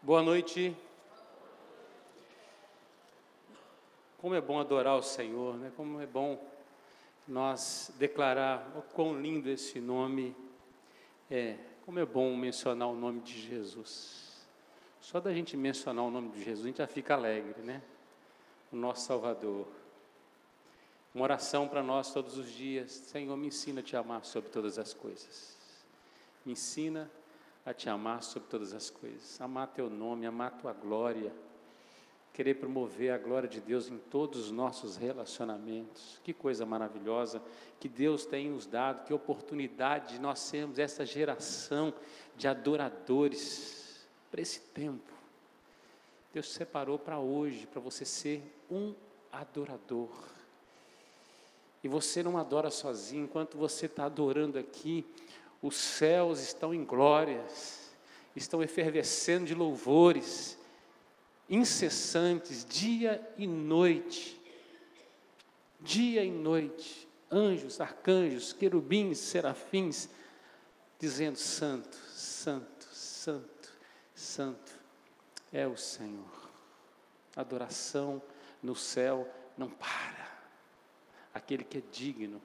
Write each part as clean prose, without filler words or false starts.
Boa noite. Como é bom adorar o Senhor, né? Como é bom nós declarar o quão lindo esse nome é. Como é bom mencionar o nome de Jesus. Só da gente mencionar o nome de Jesus, a gente já fica alegre, né? O nosso Salvador. Uma oração para nós todos os dias. Senhor, me ensina a te amar sobre todas as coisas. Me ensina a te amar sobre todas as coisas, amar teu nome, amar tua glória, querer promover a glória de Deus em todos os nossos relacionamentos. Que coisa maravilhosa que Deus tem nos dado, que oportunidade de nós sermos essa geração de adoradores para esse tempo. Deus te separou para hoje, para você ser um adorador. E você não adora sozinho. Enquanto você está adorando aqui, os céus estão em glórias, estão efervescendo de louvores, incessantes, dia e noite, anjos, arcanjos, querubins, serafins, dizendo: Santo, Santo, Santo, Santo é o Senhor. A adoração no céu não para, aquele que é digno.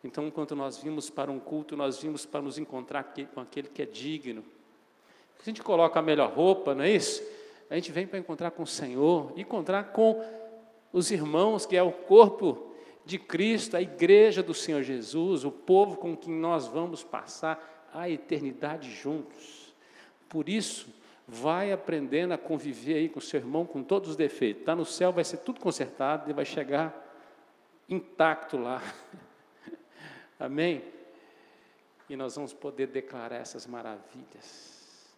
Então, enquanto nós vimos para um culto, nós vimos para nos encontrar com aquele que é digno. A gente coloca a melhor roupa, não é isso? A gente vem para encontrar com o Senhor, encontrar com os irmãos, que é o corpo de Cristo, a igreja do Senhor Jesus, o povo com quem nós vamos passar a eternidade juntos. Por isso, vai aprendendo a conviver aí com o seu irmão com todos os defeitos. Está no céu, vai ser tudo consertado e vai chegar intacto lá. Amém? E nós vamos poder declarar essas maravilhas.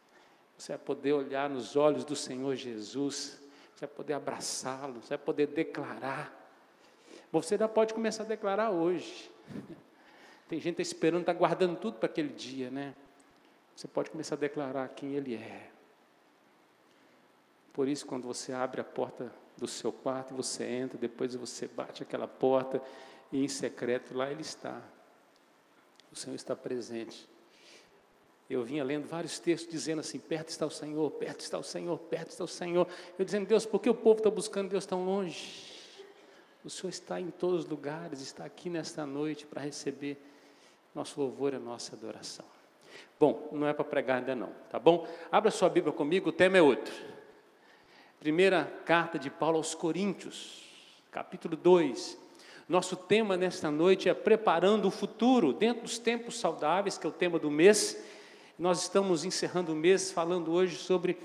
Você vai poder olhar nos olhos do Senhor Jesus, você vai poder abraçá-lo, você vai poder declarar. Você já pode começar a declarar hoje. Tem gente que está esperando, está guardando tudo para aquele dia, né? Você pode começar a declarar quem Ele é. Por isso, quando você abre a porta do seu quarto, você entra, depois você bate aquela porta, e em secreto lá Ele está. O Senhor está presente. Eu vinha lendo vários textos dizendo assim: perto está o Senhor, perto está o Senhor, perto está o Senhor. Eu dizendo: Deus, por que o povo está buscando Deus tão longe? O Senhor está em todos os lugares, está aqui nesta noite para receber nosso louvor e a nossa adoração. Bom, não é para pregar ainda não, tá bom? Abra sua Bíblia comigo, o tema é outro. Primeira carta de Paulo aos Coríntios, capítulo 2. Nosso tema nesta noite é preparando o futuro, dentro dos tempos saudáveis, que é o tema do mês. Nós estamos encerrando o mês falando hoje sobre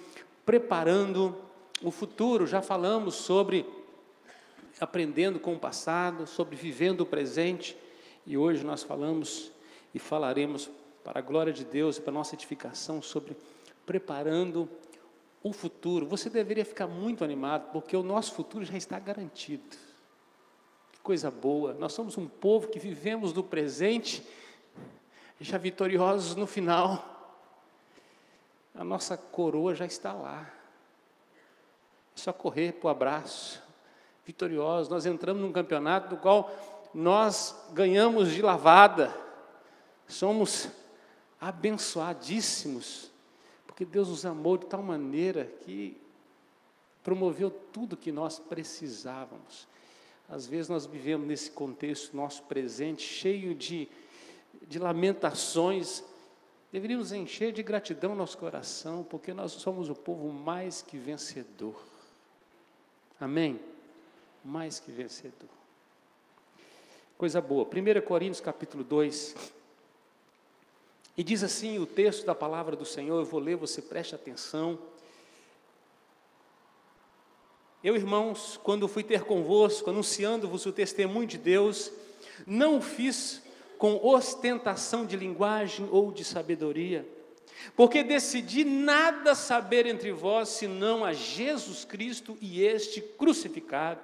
preparando o futuro. Já falamos sobre aprendendo com o passado, sobre vivendo o presente. E hoje nós falamos e falaremos, para a glória de Deus e para a nossa edificação, sobre preparando o futuro. Você deveria ficar muito animado, porque o nosso futuro já está garantido. Coisa boa, nós somos um povo que vivemos no presente, já vitoriosos no final. A nossa coroa já está lá, é só correr para o abraço, vitoriosos. Nós entramos num campeonato do qual nós ganhamos de lavada, somos abençoadíssimos, porque Deus nos amou de tal maneira que promoveu tudo que nós precisávamos. Às vezes nós vivemos nesse contexto, nosso presente, cheio de lamentações. Deveríamos encher de gratidão nosso coração, porque nós somos o povo mais que vencedor. Amém? Mais que vencedor. Coisa boa. 1 Coríntios capítulo 2. E diz assim o texto da palavra do Senhor, eu vou ler, você preste atenção. Eu, irmãos, quando fui ter convosco, anunciando-vos o testemunho de Deus, não o fiz com ostentação de linguagem ou de sabedoria, porque decidi nada saber entre vós, senão a Jesus Cristo e este crucificado.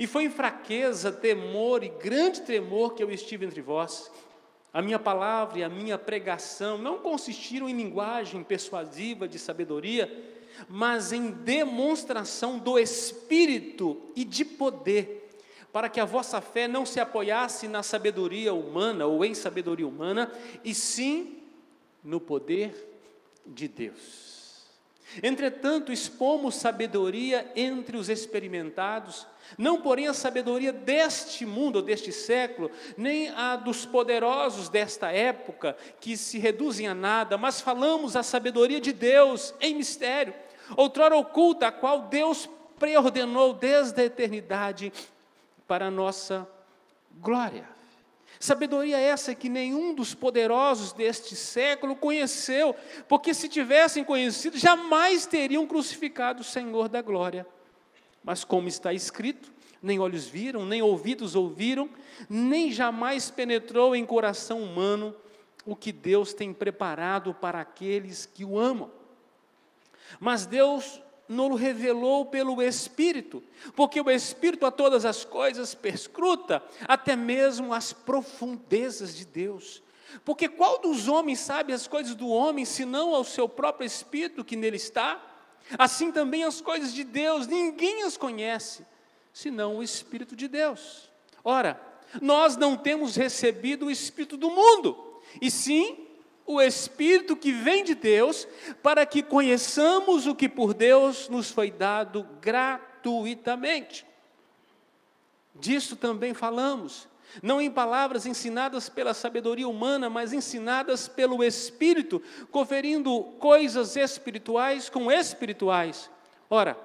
E foi em fraqueza, temor e grande tremor que eu estive entre vós. A minha palavra e a minha pregação não consistiram em linguagem persuasiva de sabedoria, mas em demonstração do Espírito e de poder, para que a vossa fé não se apoiasse na sabedoria humana ou em sabedoria humana, e sim no poder de Deus. Entretanto, expomos sabedoria entre os experimentados, não porém a sabedoria deste mundo, ou deste século, nem a dos poderosos desta época, que se reduzem a nada, mas falamos a sabedoria de Deus em mistério, outrora oculta, a qual Deus preordenou desde a eternidade para a nossa glória. Sabedoria essa que nenhum dos poderosos deste século conheceu, porque se tivessem conhecido, jamais teriam crucificado o Senhor da glória. Mas como está escrito, nem olhos viram, nem ouvidos ouviram, nem jamais penetrou em coração humano o que Deus tem preparado para aqueles que o amam. Mas Deus nos revelou pelo Espírito, porque o Espírito a todas as coisas perscruta, até mesmo as profundezas de Deus. Porque qual dos homens sabe as coisas do homem, senão ao seu próprio Espírito que nele está? Assim também as coisas de Deus, ninguém as conhece, senão o Espírito de Deus. Ora, nós não temos recebido o Espírito do mundo, e sim o Espírito que vem de Deus, para que conheçamos o que por Deus nos foi dado gratuitamente. Disso também falamos, não em palavras ensinadas pela sabedoria humana, mas ensinadas pelo Espírito, conferindo coisas espirituais com espirituais. Ora,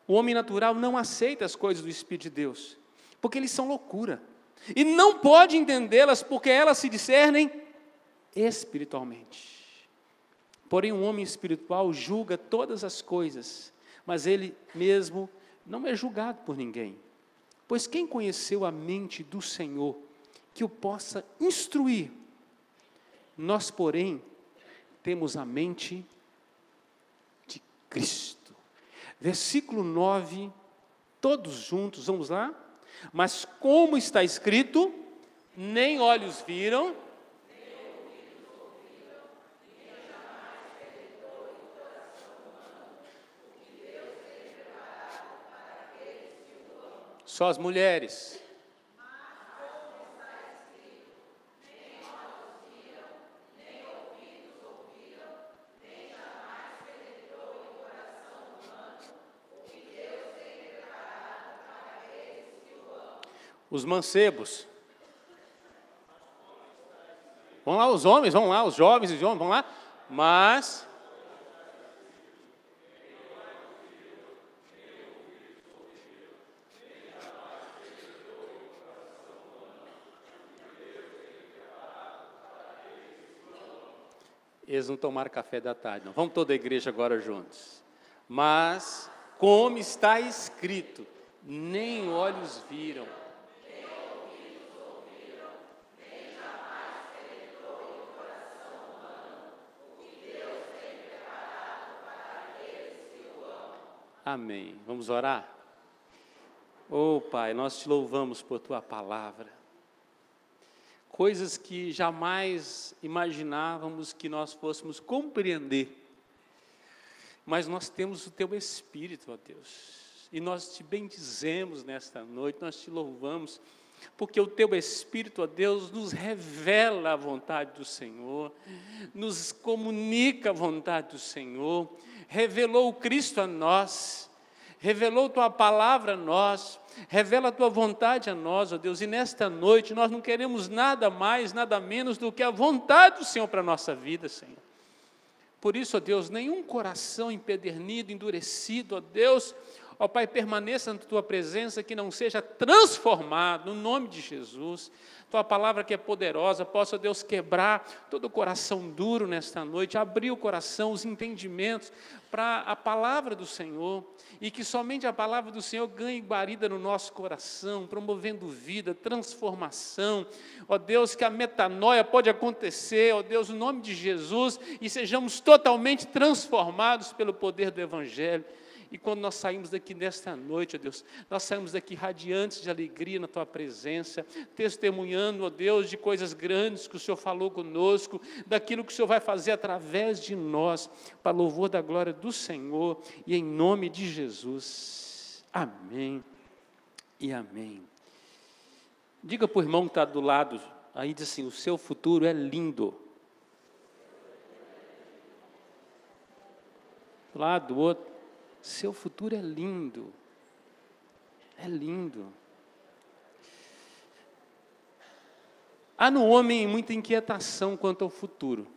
o homem natural não aceita as coisas do Espírito de Deus, porque eles são loucura, e não pode entendê-las, porque elas se discernem espiritualmente. Porém, um homem espiritual julga todas as coisas, mas ele mesmo não é julgado por ninguém. Pois quem conheceu a mente do Senhor, que o possa instruir? Nós, porém, temos a mente de Cristo. Versículo 9, todos juntos, vamos lá? Mas como está escrito, nem olhos viram, só as mulheres. Os mancebos. Vão lá os homens, vão lá os jovens, vão lá. Mas eles não tomaram café da tarde, não. Vamos toda a igreja agora juntos. Mas, como está escrito, nem olhos viram, nem ouvidos ouviram, nem jamais penetrou em coração humano o que Deus tem preparado para aqueles que o amam. Amém. Vamos orar? Oh, Pai, nós te louvamos por tua palavra. Coisas que jamais imaginávamos que nós fôssemos compreender. Mas nós temos o Teu Espírito, ó Deus. E nós te bendizemos nesta noite, nós te louvamos, porque o Teu Espírito, ó Deus, nos revela a vontade do Senhor, nos comunica a vontade do Senhor, revelou o Cristo a nós, revelou Tua palavra a nós, revela a Tua vontade a nós, ó Deus, e nesta noite nós não queremos nada mais, nada menos do que a vontade do Senhor para a nossa vida, Senhor. Por isso, ó Deus, nenhum coração empedernido, endurecido, ó Deus, ó Pai, permaneça na Tua presença, que não seja transformado, no nome de Jesus. Tua palavra que é poderosa, possa, ó Deus, quebrar todo o coração duro nesta noite, abrir o coração, os entendimentos para a palavra do Senhor, e que somente a palavra do Senhor ganhe guarida no nosso coração, promovendo vida, transformação, ó Deus, que a metanoia pode acontecer, ó Deus, no nome de Jesus, e sejamos totalmente transformados pelo poder do Evangelho. E quando nós saímos daqui nesta noite, ó Deus, nós saímos daqui radiantes de alegria na Tua presença, testemunhando, ó Deus, de coisas grandes que o Senhor falou conosco, daquilo que o Senhor vai fazer através de nós, para louvor da glória do Senhor, e em nome de Jesus. Amém e amém. Diga para o irmão que está do lado, aí diz assim, o seu futuro é lindo. do lado do outro. Seu futuro é lindo. É lindo. Há no homem muita inquietação quanto ao futuro.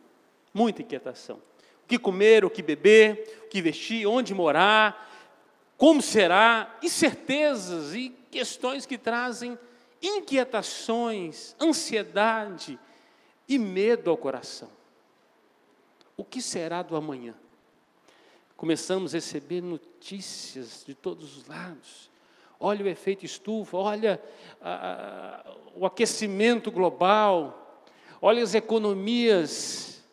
Muita inquietação. O que comer, o que beber, o que vestir, onde morar, como será, incertezas e questões que trazem inquietações, ansiedade e medo ao coração. O que será do amanhã? Começamos a receber notícias de todos os lados. Olha o efeito estufa, olha o aquecimento global, olha as economias,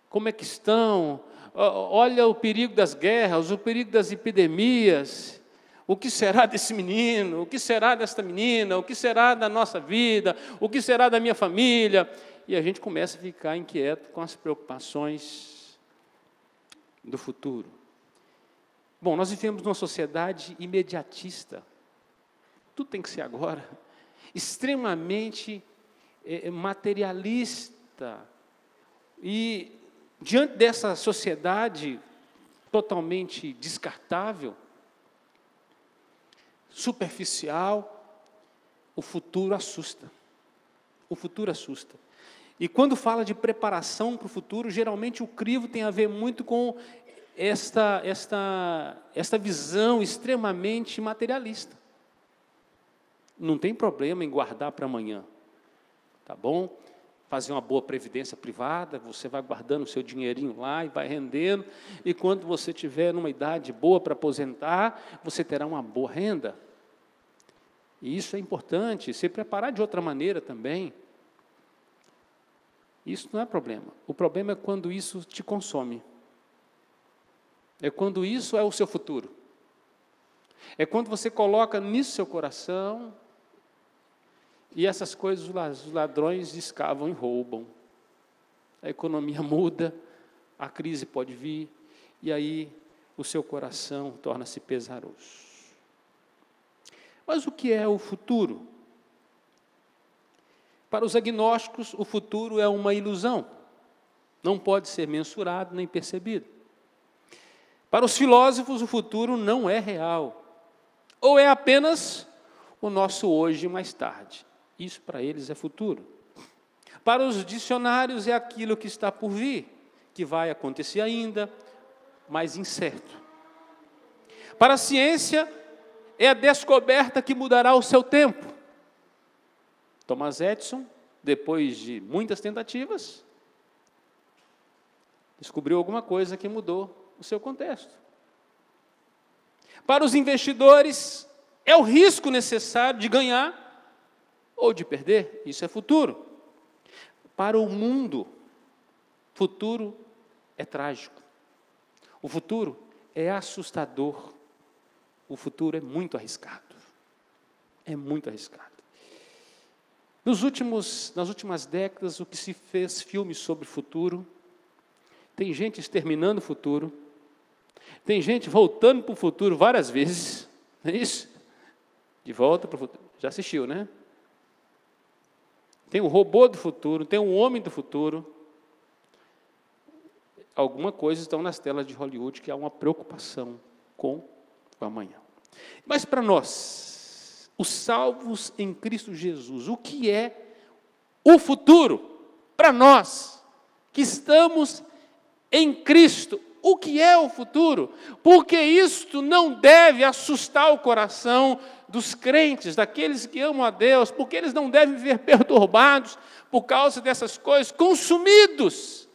como é que estão, olha o perigo das guerras, o perigo das epidemias. O que será desse menino? O que será desta menina? O que será da nossa vida? O que será da minha família? E a gente começa a ficar inquieto com as preocupações do futuro. Bom, nós vivemos numa sociedade imediatista. Tudo tem que ser agora. Extremamente materialista. E diante dessa sociedade totalmente descartável, superficial, o futuro assusta. O futuro assusta. E quando fala de preparação para o futuro, geralmente o crivo tem a ver muito com esta visão extremamente materialista. Não tem problema em guardar para amanhã, tá bom? Fazer uma boa previdência privada, você vai guardando o seu dinheirinho lá e vai rendendo, e quando você tiver numa idade boa para aposentar, você terá uma boa renda. E isso é importante, se preparar de outra maneira também. Isso não é problema. O problema é quando isso te consome. É quando isso é o seu futuro. É quando você coloca nisso seu coração e essas coisas os ladrões escavam e roubam. A economia muda, a crise pode vir, e aí o seu coração torna-se pesaroso. Mas o que é o futuro? Para os agnósticos, o futuro é uma ilusão. Não pode ser mensurado nem percebido. Para os filósofos, o futuro não é real. Ou é apenas o nosso hoje mais tarde. Isso para eles é futuro. Para os dicionários é aquilo que está por vir, que vai acontecer ainda, mas incerto. Para a ciência, é a descoberta que mudará o seu tempo. Thomas Edison, depois de muitas tentativas, descobriu alguma coisa que mudou o seu contexto. Para os investidores, é o risco necessário de ganhar ou de perder. Isso é futuro. Para o mundo, futuro é trágico. O futuro é assustador. O futuro é muito arriscado. É muito arriscado. Nas últimas décadas, o que se fez filmes sobre o futuro, tem gente exterminando o futuro, tem gente voltando para o futuro várias vezes, não é isso? De volta para o futuro. Já assistiu, né? Tem o robô do futuro, tem o homem do futuro. Alguma coisa estão nas telas de Hollywood que há uma preocupação com o amanhã. Mas para nós, os salvos em Cristo Jesus, o que é o futuro? Para nós, que estamos em Cristo, o que é o futuro? Porque isto não deve assustar o coração dos crentes, daqueles que amam a Deus, porque eles não devem viver perturbados por causa dessas coisas, consumidos.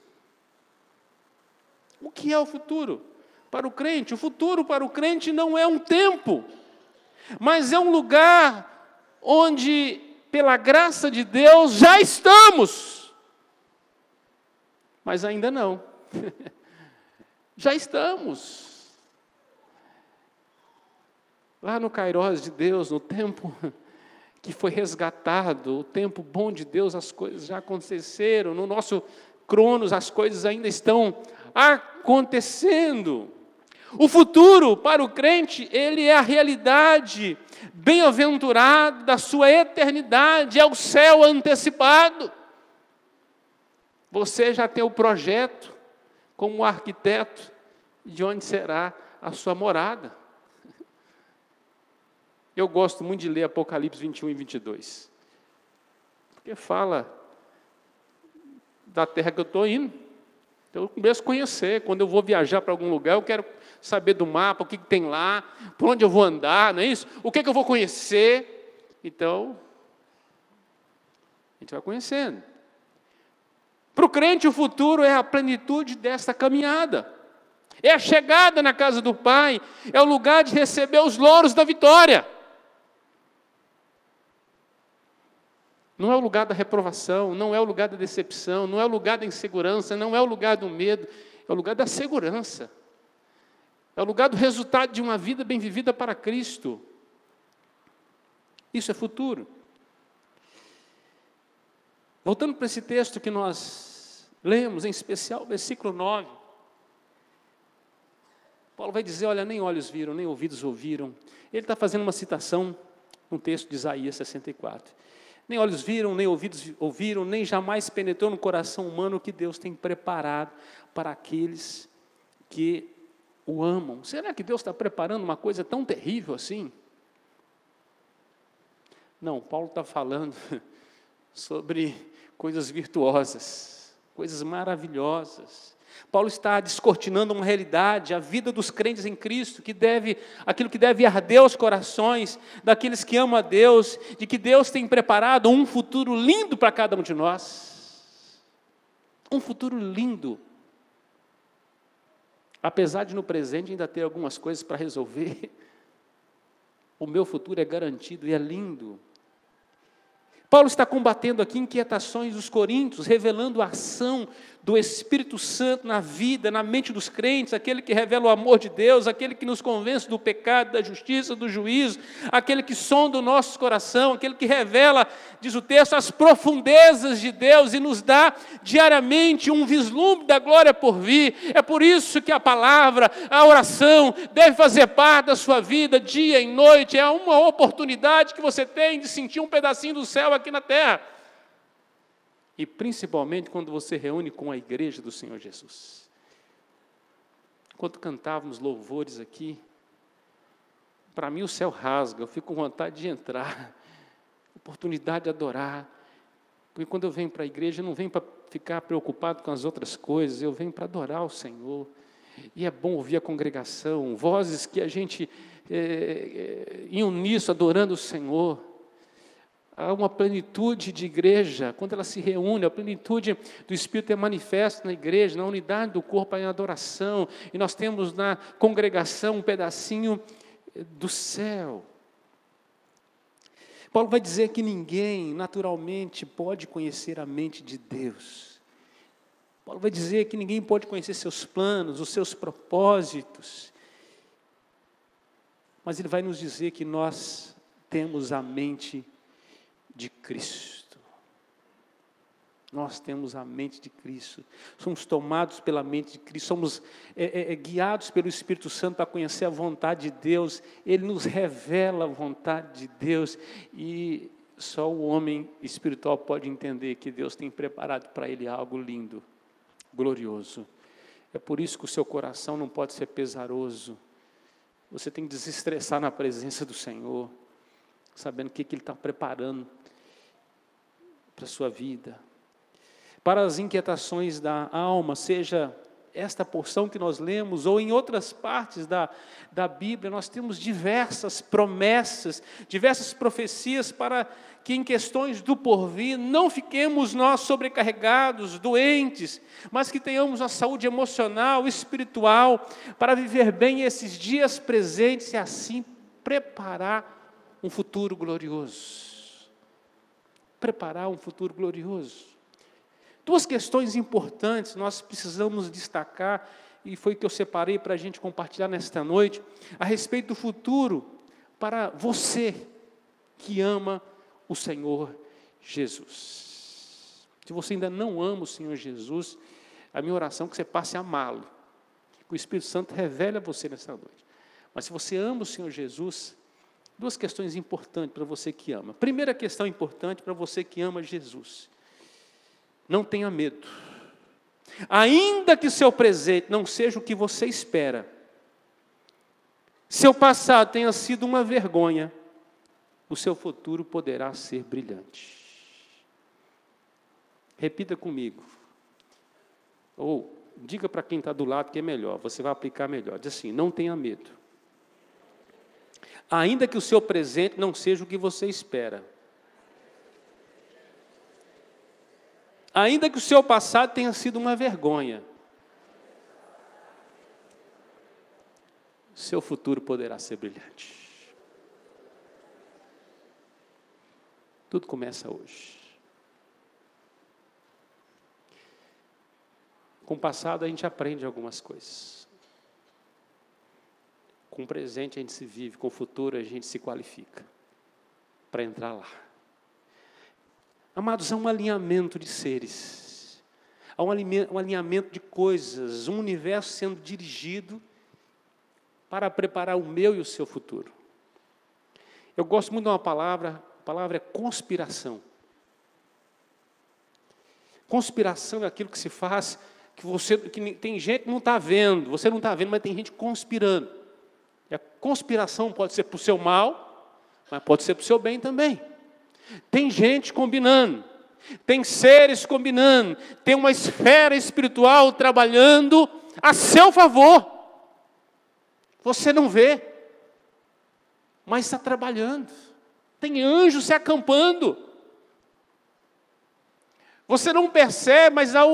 O que é o futuro para o crente? O futuro para o crente não é um tempo, mas é um lugar onde, pela graça de Deus, já estamos. Mas ainda não. Já estamos. Lá no Kairos de Deus, no tempo que foi resgatado, o tempo bom de Deus, as coisas já aconteceram. No nosso Cronos, as coisas ainda estão acontecendo. O futuro para o crente, ele é a realidade bem-aventurada da sua eternidade, é o céu antecipado. Você já tem o projeto como arquiteto, de onde será a sua morada. Eu gosto muito de ler Apocalipse 21 e 22, porque fala da terra que eu estou indo. Então eu começo a conhecer. Quando eu vou viajar para algum lugar, eu quero saber do mapa, o que tem lá, por onde eu vou andar, não é isso? O que eu vou conhecer? Então, a gente vai conhecendo. Para o crente, o futuro é a plenitude desta caminhada. É a chegada na casa do Pai, é o lugar de receber os louros da vitória. Não é o lugar da reprovação, não é o lugar da decepção, não é o lugar da insegurança, não é o lugar do medo, é o lugar da segurança. É o lugar do resultado de uma vida bem vivida para Cristo. Isso é futuro. Voltando para esse texto que nós lemos, em especial o versículo 9. Paulo vai dizer, olha, nem olhos viram, nem ouvidos ouviram. Ele está fazendo uma citação, um texto de Isaías 64. Nem olhos viram, nem ouvidos ouviram, nem jamais penetrou no coração humano o que Deus tem preparado para aqueles que o amam. Será que Deus está preparando uma coisa tão terrível assim? Não, Paulo está falando sobre coisas virtuosas, coisas maravilhosas. Paulo está descortinando uma realidade, a vida dos crentes em Cristo, aquilo que deve arder os corações daqueles que amam a Deus, de que Deus tem preparado um futuro lindo para cada um de nós. Um futuro lindo. Apesar de no presente ainda ter algumas coisas para resolver, o meu futuro é garantido e é lindo. Paulo está combatendo aqui inquietações dos coríntios, revelando a ação do Espírito Santo na vida, na mente dos crentes, aquele que revela o amor de Deus, aquele que nos convence do pecado, da justiça, do juízo, aquele que sonda o nosso coração, aquele que revela, diz o texto, as profundezas de Deus e nos dá diariamente um vislumbre da glória por vir. É por isso que a palavra, a oração, deve fazer parte da sua vida, dia e noite. É uma oportunidade que você tem de sentir um pedacinho do céu aqui na terra. E principalmente quando você reúne com a igreja do Senhor Jesus. Enquanto cantávamos louvores aqui, para mim o céu rasga, eu fico com vontade de entrar, oportunidade de adorar. Porque quando eu venho para a igreja, eu não venho para ficar preocupado com as outras coisas, eu venho para adorar o Senhor. E é bom ouvir a congregação, vozes que a gente, em uníssono, adorando o Senhor. Há uma plenitude de igreja, quando ela se reúne, a plenitude do Espírito é manifesta na igreja, na unidade do corpo, em adoração, e nós temos na congregação um pedacinho do céu. Paulo vai dizer que ninguém naturalmente pode conhecer a mente de Deus. Paulo vai dizer que ninguém pode conhecer seus planos, os seus propósitos, mas ele vai nos dizer que nós temos a mente de Cristo. Nós temos a mente de Cristo. Somos tomados pela mente de Cristo. Somos guiados pelo Espírito Santo para conhecer a vontade de Deus. Ele nos revela a vontade de Deus. E só o homem espiritual pode entender que Deus tem preparado para ele algo lindo, glorioso. É por isso que o seu coração não pode ser pesaroso. Você tem que desestressar na presença do Senhor, sabendo o que Ele está preparando para a sua vida. Para as inquietações da alma, seja esta porção que nós lemos, ou em outras partes da Bíblia, nós temos diversas promessas, diversas profecias para que em questões do porvir não fiquemos nós sobrecarregados, doentes, mas que tenhamos a saúde emocional, espiritual, para viver bem esses dias presentes e assim preparar um futuro glorioso. Preparar um futuro glorioso. Duas questões importantes nós precisamos destacar, e foi que eu separei para a gente compartilhar nesta noite, a respeito do futuro para você que ama o Senhor Jesus. Se você ainda não ama o Senhor Jesus, a minha oração é que você passe a amá-lo, que o Espírito Santo revele a você nesta noite. Mas se você ama o Senhor Jesus, duas questões importantes para você que ama. Primeira questão importante para você que ama Jesus. Não tenha medo. Ainda que o seu presente não seja o que você espera, seu passado tenha sido uma vergonha, o seu futuro poderá ser brilhante. Repita comigo. Ou diga para quem está do lado que é melhor, você vai aplicar melhor. Diz assim: não tenha medo. Ainda que o seu presente não seja o que você espera. Ainda que o seu passado tenha sido uma vergonha, seu futuro poderá ser brilhante. Tudo começa hoje. Com o passado a gente aprende algumas coisas. Com o presente a gente se vive, com o futuro a gente se qualifica para entrar lá. Amados, há um alinhamento de seres, há um alinhamento de coisas, um universo sendo dirigido para preparar o meu e o seu futuro. Eu gosto muito de uma palavra, a palavra é conspiração. Conspiração é aquilo que se faz, que tem gente que não está vendo, você não está vendo, mas tem gente conspirando. E a conspiração pode ser para o seu mal, mas pode ser para o seu bem também. Tem gente combinando, tem seres combinando, tem uma esfera espiritual trabalhando a seu favor. Você não vê, mas está trabalhando. Tem anjos se acampando. Você não percebe, mas há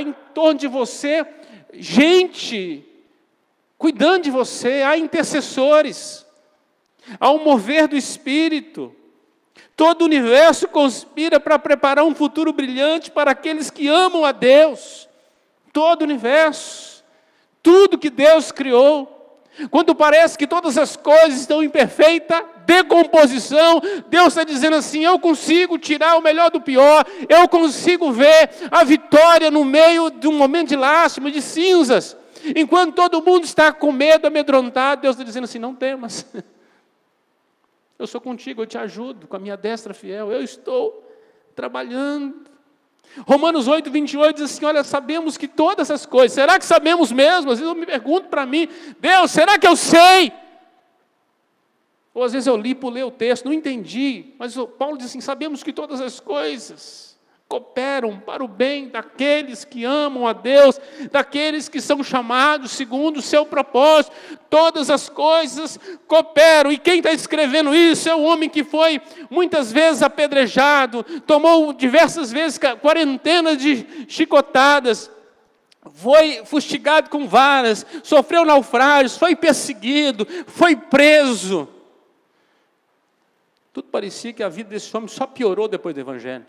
em torno de você gente cuidando de você, há intercessores, há um mover do Espírito. Todo o universo conspira para preparar um futuro brilhante para aqueles que amam a Deus. Todo o universo, tudo que Deus criou. Quando parece que todas as coisas estão em perfeita decomposição, Deus está dizendo assim: eu consigo tirar o melhor do pior, eu consigo ver a vitória no meio de um momento de lástima, de cinzas. Enquanto todo mundo está com medo, amedrontado, Deus está dizendo assim: não temas. Eu sou contigo, eu te ajudo com a minha destra fiel, eu estou trabalhando. Romanos 8, 28 diz assim: olha, sabemos que todas essas coisas, será que sabemos mesmo? Às vezes eu me pergunto para mim: Deus, será que eu sei? Ou às vezes eu li, pulei o texto, não entendi, mas o Paulo diz assim: sabemos que todas as coisas cooperam para o bem daqueles que amam a Deus, daqueles que são chamados segundo o seu propósito. Todas as coisas cooperam. E quem está escrevendo isso é o homem que foi muitas vezes apedrejado, tomou diversas vezes quarentenas de chicotadas, foi fustigado com varas, sofreu naufrágios, foi perseguido, foi preso. Tudo parecia que a vida desse homem só piorou depois do Evangelho.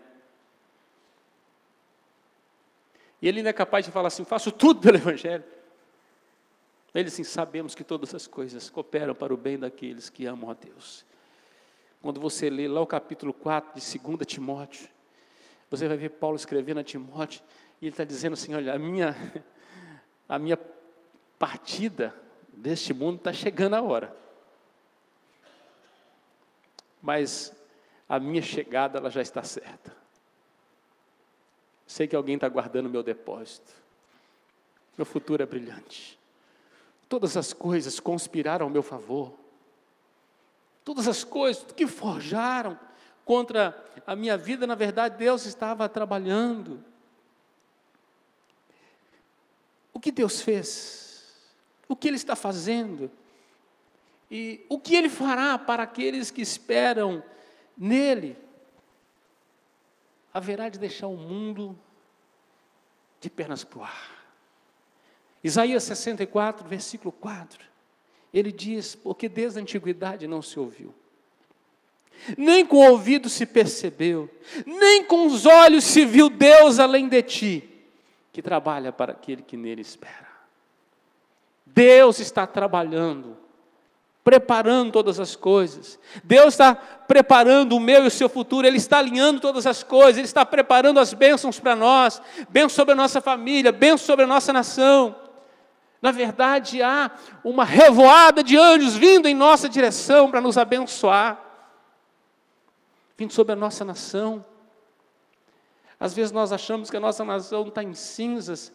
E ele ainda é capaz de falar assim: faço tudo pelo Evangelho. Ele assim: sabemos que todas as coisas cooperam para o bem daqueles que amam a Deus. Quando você lê lá o capítulo 4 de 2 Timóteo, você vai ver Paulo escrevendo a Timóteo, e ele está dizendo assim: olha, a minha partida deste mundo está chegando a hora. Mas a minha chegada, ela já está certa. Sei que alguém está guardando o meu depósito. Meu futuro é brilhante. Todas as coisas conspiraram ao meu favor. Todas as coisas que forjaram contra a minha vida, na verdade, Deus estava trabalhando. O que Deus fez? O que Ele está fazendo? E o que Ele fará para aqueles que esperam nele? Haverá de deixar o mundo de pernas para o ar. Isaías 64, versículo 4, ele diz: porque desde a antiguidade não se ouviu, nem com o ouvido se percebeu, nem com os olhos se viu Deus além de ti, que trabalha para aquele que nele espera. Deus está trabalhando, preparando todas as coisas. Deus está preparando o meu e o seu futuro. Ele está alinhando todas as coisas. Ele está preparando as bênçãos para nós. Bênçãos sobre a nossa família, bênçãos sobre a nossa nação. Na verdade, há uma revoada de anjos vindo em nossa direção para nos abençoar. Vindo sobre a nossa nação. Às vezes nós achamos que a nossa nação está em cinzas.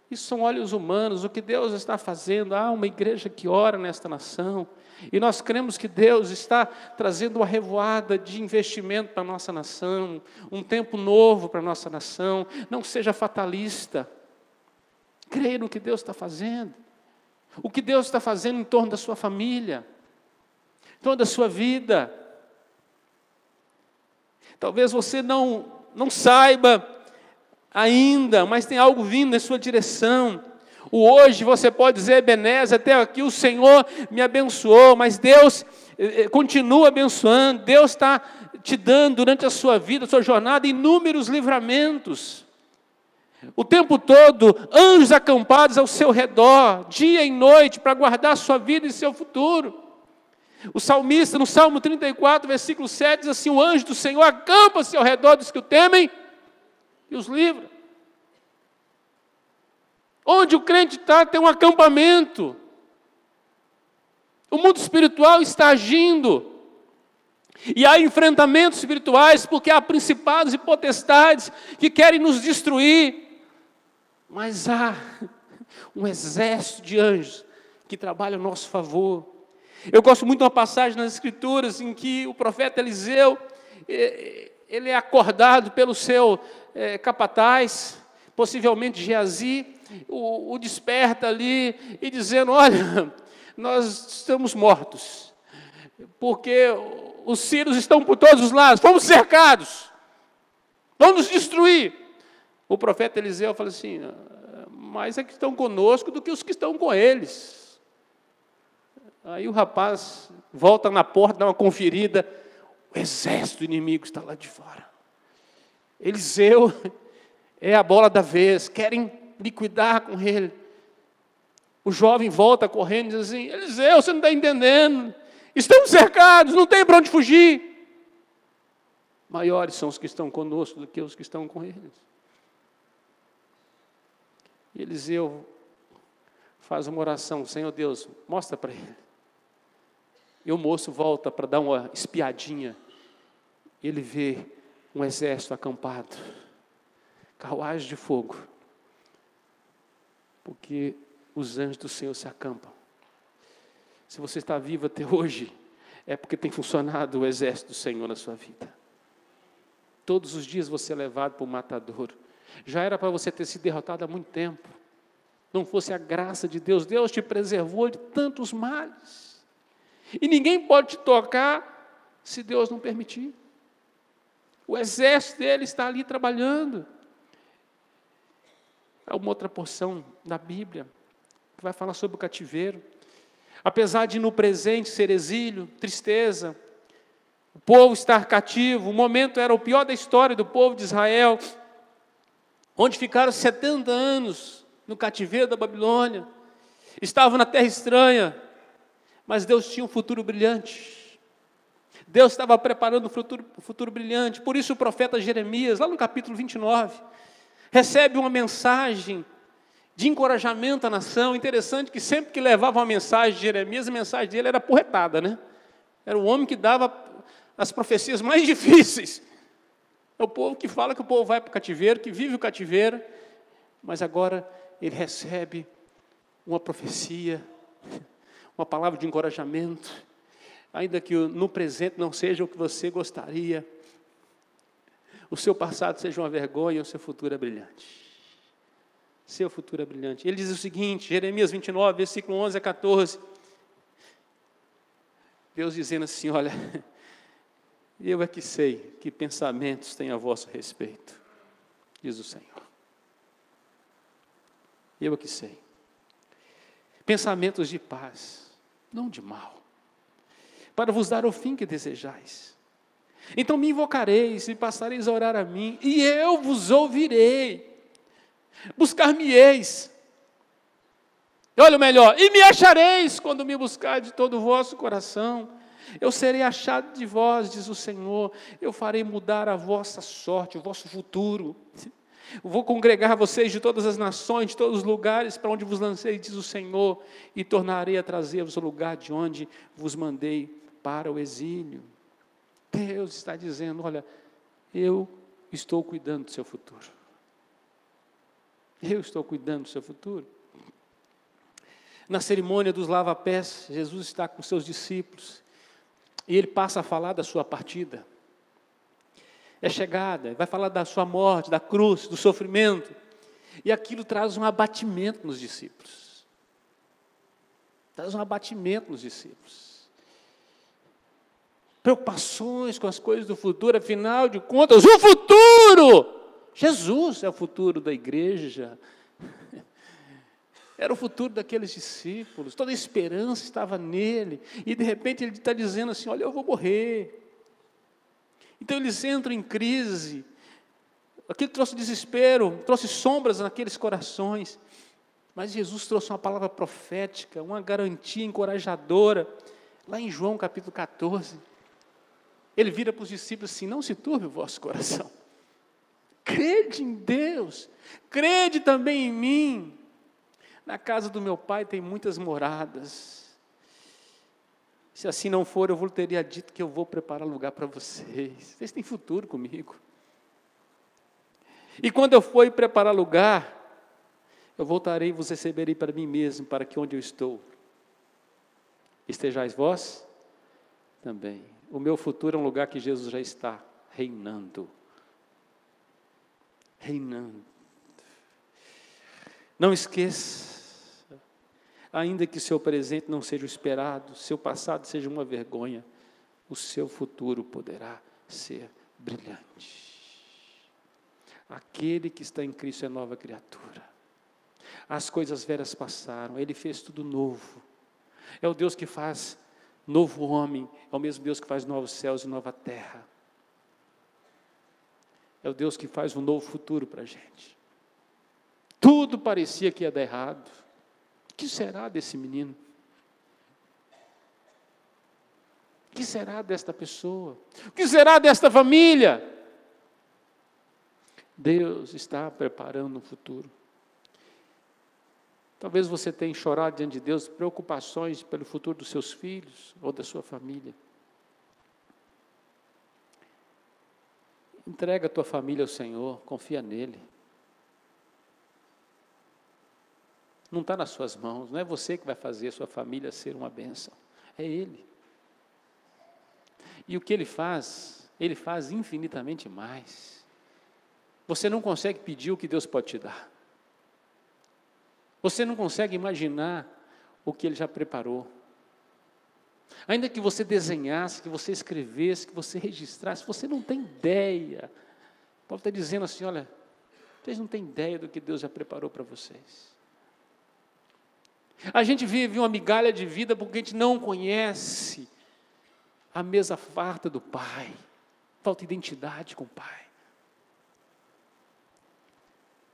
Isso são olhos humanos. O que Deus está fazendo? Há uma igreja que ora nesta nação. E nós cremos que Deus está trazendo uma revoada de investimento para a nossa nação. Um tempo novo para a nossa nação. Não seja fatalista. Creia no que Deus está fazendo. O que Deus está fazendo em torno da sua família. Em torno da sua vida. Talvez você não saiba ainda, mas tem algo vindo em sua direção. O hoje você pode dizer, Ebenezer, até aqui o Senhor me abençoou, mas Deus continua abençoando. Deus está te dando durante a sua vida, a sua jornada, inúmeros livramentos. O tempo todo, anjos acampados ao seu redor, dia e noite, para guardar a sua vida e seu futuro. O salmista, no Salmo 34, versículo 7, diz assim, o anjo do Senhor acampa-se ao redor dos que o temem e os livra. Onde o crente está, tem um acampamento. O mundo espiritual está agindo. E há enfrentamentos espirituais, porque há principados e potestades que querem nos destruir. Mas há um exército de anjos que trabalha a nosso favor. Eu gosto muito de uma passagem nas Escrituras em que o profeta Eliseu, ele é acordado pelo seu capataz, possivelmente Geazi, o desperta ali e dizendo, olha, nós estamos mortos, porque os sírios estão por todos os lados, fomos cercados, vão nos destruir. O profeta Eliseu fala assim, mais é que estão conosco do que os que estão com eles. Aí o rapaz volta na porta, dá uma conferida, o exército inimigo está lá de fora. Eliseu é a bola da vez, querem liquidar com ele. O jovem volta correndo e diz assim, Eliseu, você não está entendendo, estamos cercados, não tem para onde fugir. Maiores são os que estão conosco do que os que estão com eles. E Eliseu faz uma oração, Senhor Deus, mostra para ele. E o moço volta para dar uma espiadinha. Ele vê um exército acampado, carruagem de fogo, porque os anjos do Senhor se acampam. Se você está vivo até hoje, é porque tem funcionado o exército do Senhor na sua vida. Todos os dias você é levado para o matador. Já era para você ter sido derrotado há muito tempo. Não fosse a graça de Deus, Deus te preservou de tantos males. E ninguém pode te tocar se Deus não permitir. O exército dele está ali trabalhando. Há uma outra porção da Bíblia que vai falar sobre o cativeiro. Apesar de no presente ser exílio, tristeza, o povo estar cativo, o momento era o pior da história do povo de Israel, onde ficaram 70 anos no cativeiro da Babilônia, estavam na terra estranha, mas Deus tinha um futuro brilhante. Deus estava preparando um futuro brilhante. Por isso o profeta Jeremias, lá no capítulo 29, recebe uma mensagem de encorajamento à nação. Interessante que sempre que levava uma mensagem de Jeremias, a mensagem dele era porretada, né? Era o homem que dava as profecias mais difíceis. É o povo que fala que o povo vai para o cativeiro, que vive o cativeiro, mas agora ele recebe uma profecia, uma palavra de encorajamento, ainda que no presente não seja o que você gostaria, o seu passado seja uma vergonha, o seu futuro é brilhante. Seu futuro é brilhante. Ele diz o seguinte, Jeremias 29, versículo 11 a 14, Deus dizendo assim, olha, eu é que sei que pensamentos têm a vosso respeito, diz o Senhor. Eu é que sei. Pensamentos de paz, não de mal, para vos dar o fim que desejais. Então me invocareis e passareis a orar a mim, e eu vos ouvirei. Buscar-me-eis. Olha o melhor, e me achareis quando me buscar de todo o vosso coração. Eu serei achado de vós, diz o Senhor. Eu farei mudar a vossa sorte, o vosso futuro. Eu vou congregar vocês de todas as nações, de todos os lugares para onde vos lancei, diz o Senhor, e tornarei a trazer-vos ao lugar de onde vos mandei para o exílio. Deus está dizendo, olha, eu estou cuidando do seu futuro. Eu estou cuidando do seu futuro. Na cerimônia dos lava-pés, Jesus está com seus discípulos e ele passa a falar da sua partida. É chegada, vai falar da sua morte, da cruz, do sofrimento. E aquilo traz um abatimento nos discípulos. Traz um abatimento nos discípulos. Preocupações com as coisas do futuro, afinal de contas, o futuro! Jesus é o futuro da igreja. Era o futuro daqueles discípulos, toda a esperança estava nele. E de repente ele está dizendo assim, olha, eu vou morrer. Então eles entram em crise. Aquilo trouxe desespero, trouxe sombras naqueles corações. Mas Jesus trouxe uma palavra profética, uma garantia encorajadora. Lá em João capítulo 14, ele vira para os discípulos assim, não se turbe o vosso coração. Crede em Deus, crede também em mim. Na casa do meu pai tem muitas moradas. Se assim não for, eu vos teria dito que eu vou preparar lugar para vocês. Vocês têm futuro comigo. E quando eu for preparar lugar, eu voltarei e vos receberei para mim mesmo, para que onde eu estou, estejais vós também. O meu futuro é um lugar que Jesus já está reinando. Reinando. Não esqueça, ainda que seu presente não seja o esperado, seu passado seja uma vergonha, o seu futuro poderá ser brilhante. Aquele que está em Cristo é nova criatura. As coisas velhas passaram, Ele fez tudo novo. É o Deus que faz novo homem, é o mesmo Deus que faz novos céus e nova terra. É o Deus que faz um novo futuro para a gente. Tudo parecia que ia dar errado. O que será desse menino? O que será desta pessoa? O que será desta família? Deus está preparando um futuro. Talvez você tenha chorado diante de Deus, preocupações pelo futuro dos seus filhos ou da sua família. Entrega a tua família ao Senhor, confia nele. Não está nas suas mãos, não é você que vai fazer a sua família ser uma bênção, é Ele. E o que Ele faz infinitamente mais. Você não consegue pedir o que Deus pode te dar. Você não consegue imaginar o que Ele já preparou. Ainda que você desenhasse, que você escrevesse, que você registrasse, você não tem ideia. Paulo está dizendo assim, olha, vocês não têm ideia do que Deus já preparou para vocês. A gente vive uma migalha de vida porque a gente não conhece a mesa farta do Pai. Falta identidade com o Pai.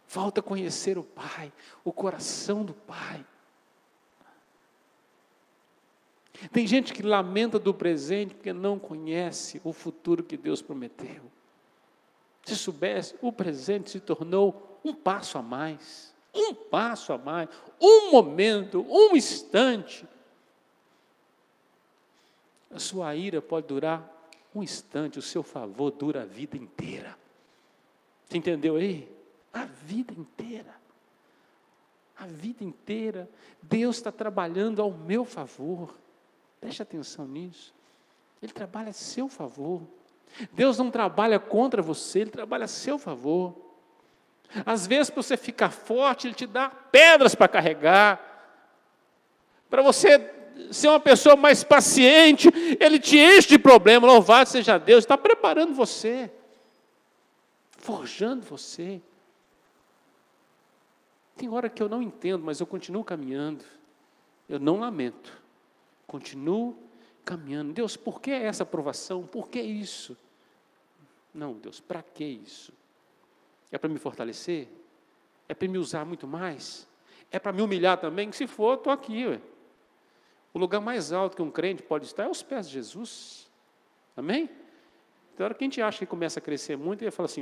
Falta conhecer o Pai, o coração do Pai. Tem gente que lamenta do presente porque não conhece o futuro que Deus prometeu. Se soubesse, o presente se tornou um passo a mais. Um passo a mais, um momento, um instante. A sua ira pode durar um instante, o seu favor dura a vida inteira. Você entendeu aí? A vida inteira. A vida inteira. Deus está trabalhando ao meu favor. Preste atenção nisso. Ele trabalha a seu favor. Deus não trabalha contra você, Ele trabalha a seu favor. Às vezes, para você ficar forte, Ele te dá pedras para carregar. Para você ser uma pessoa mais paciente, Ele te enche de problemas. Louvado seja Deus, está preparando você, forjando você. Tem hora que eu não entendo, mas eu continuo caminhando. Eu não lamento. Continuo caminhando. Deus, por que essa aprovação? Por que isso? Não, Deus, para que isso? É para me fortalecer? É para me usar muito mais? É para me humilhar também? Se for, estou aqui. Ué. O lugar mais alto que um crente pode estar é aos pés de Jesus. Amém? Então, a hora que a gente acha que começa a crescer muito, ele fala assim,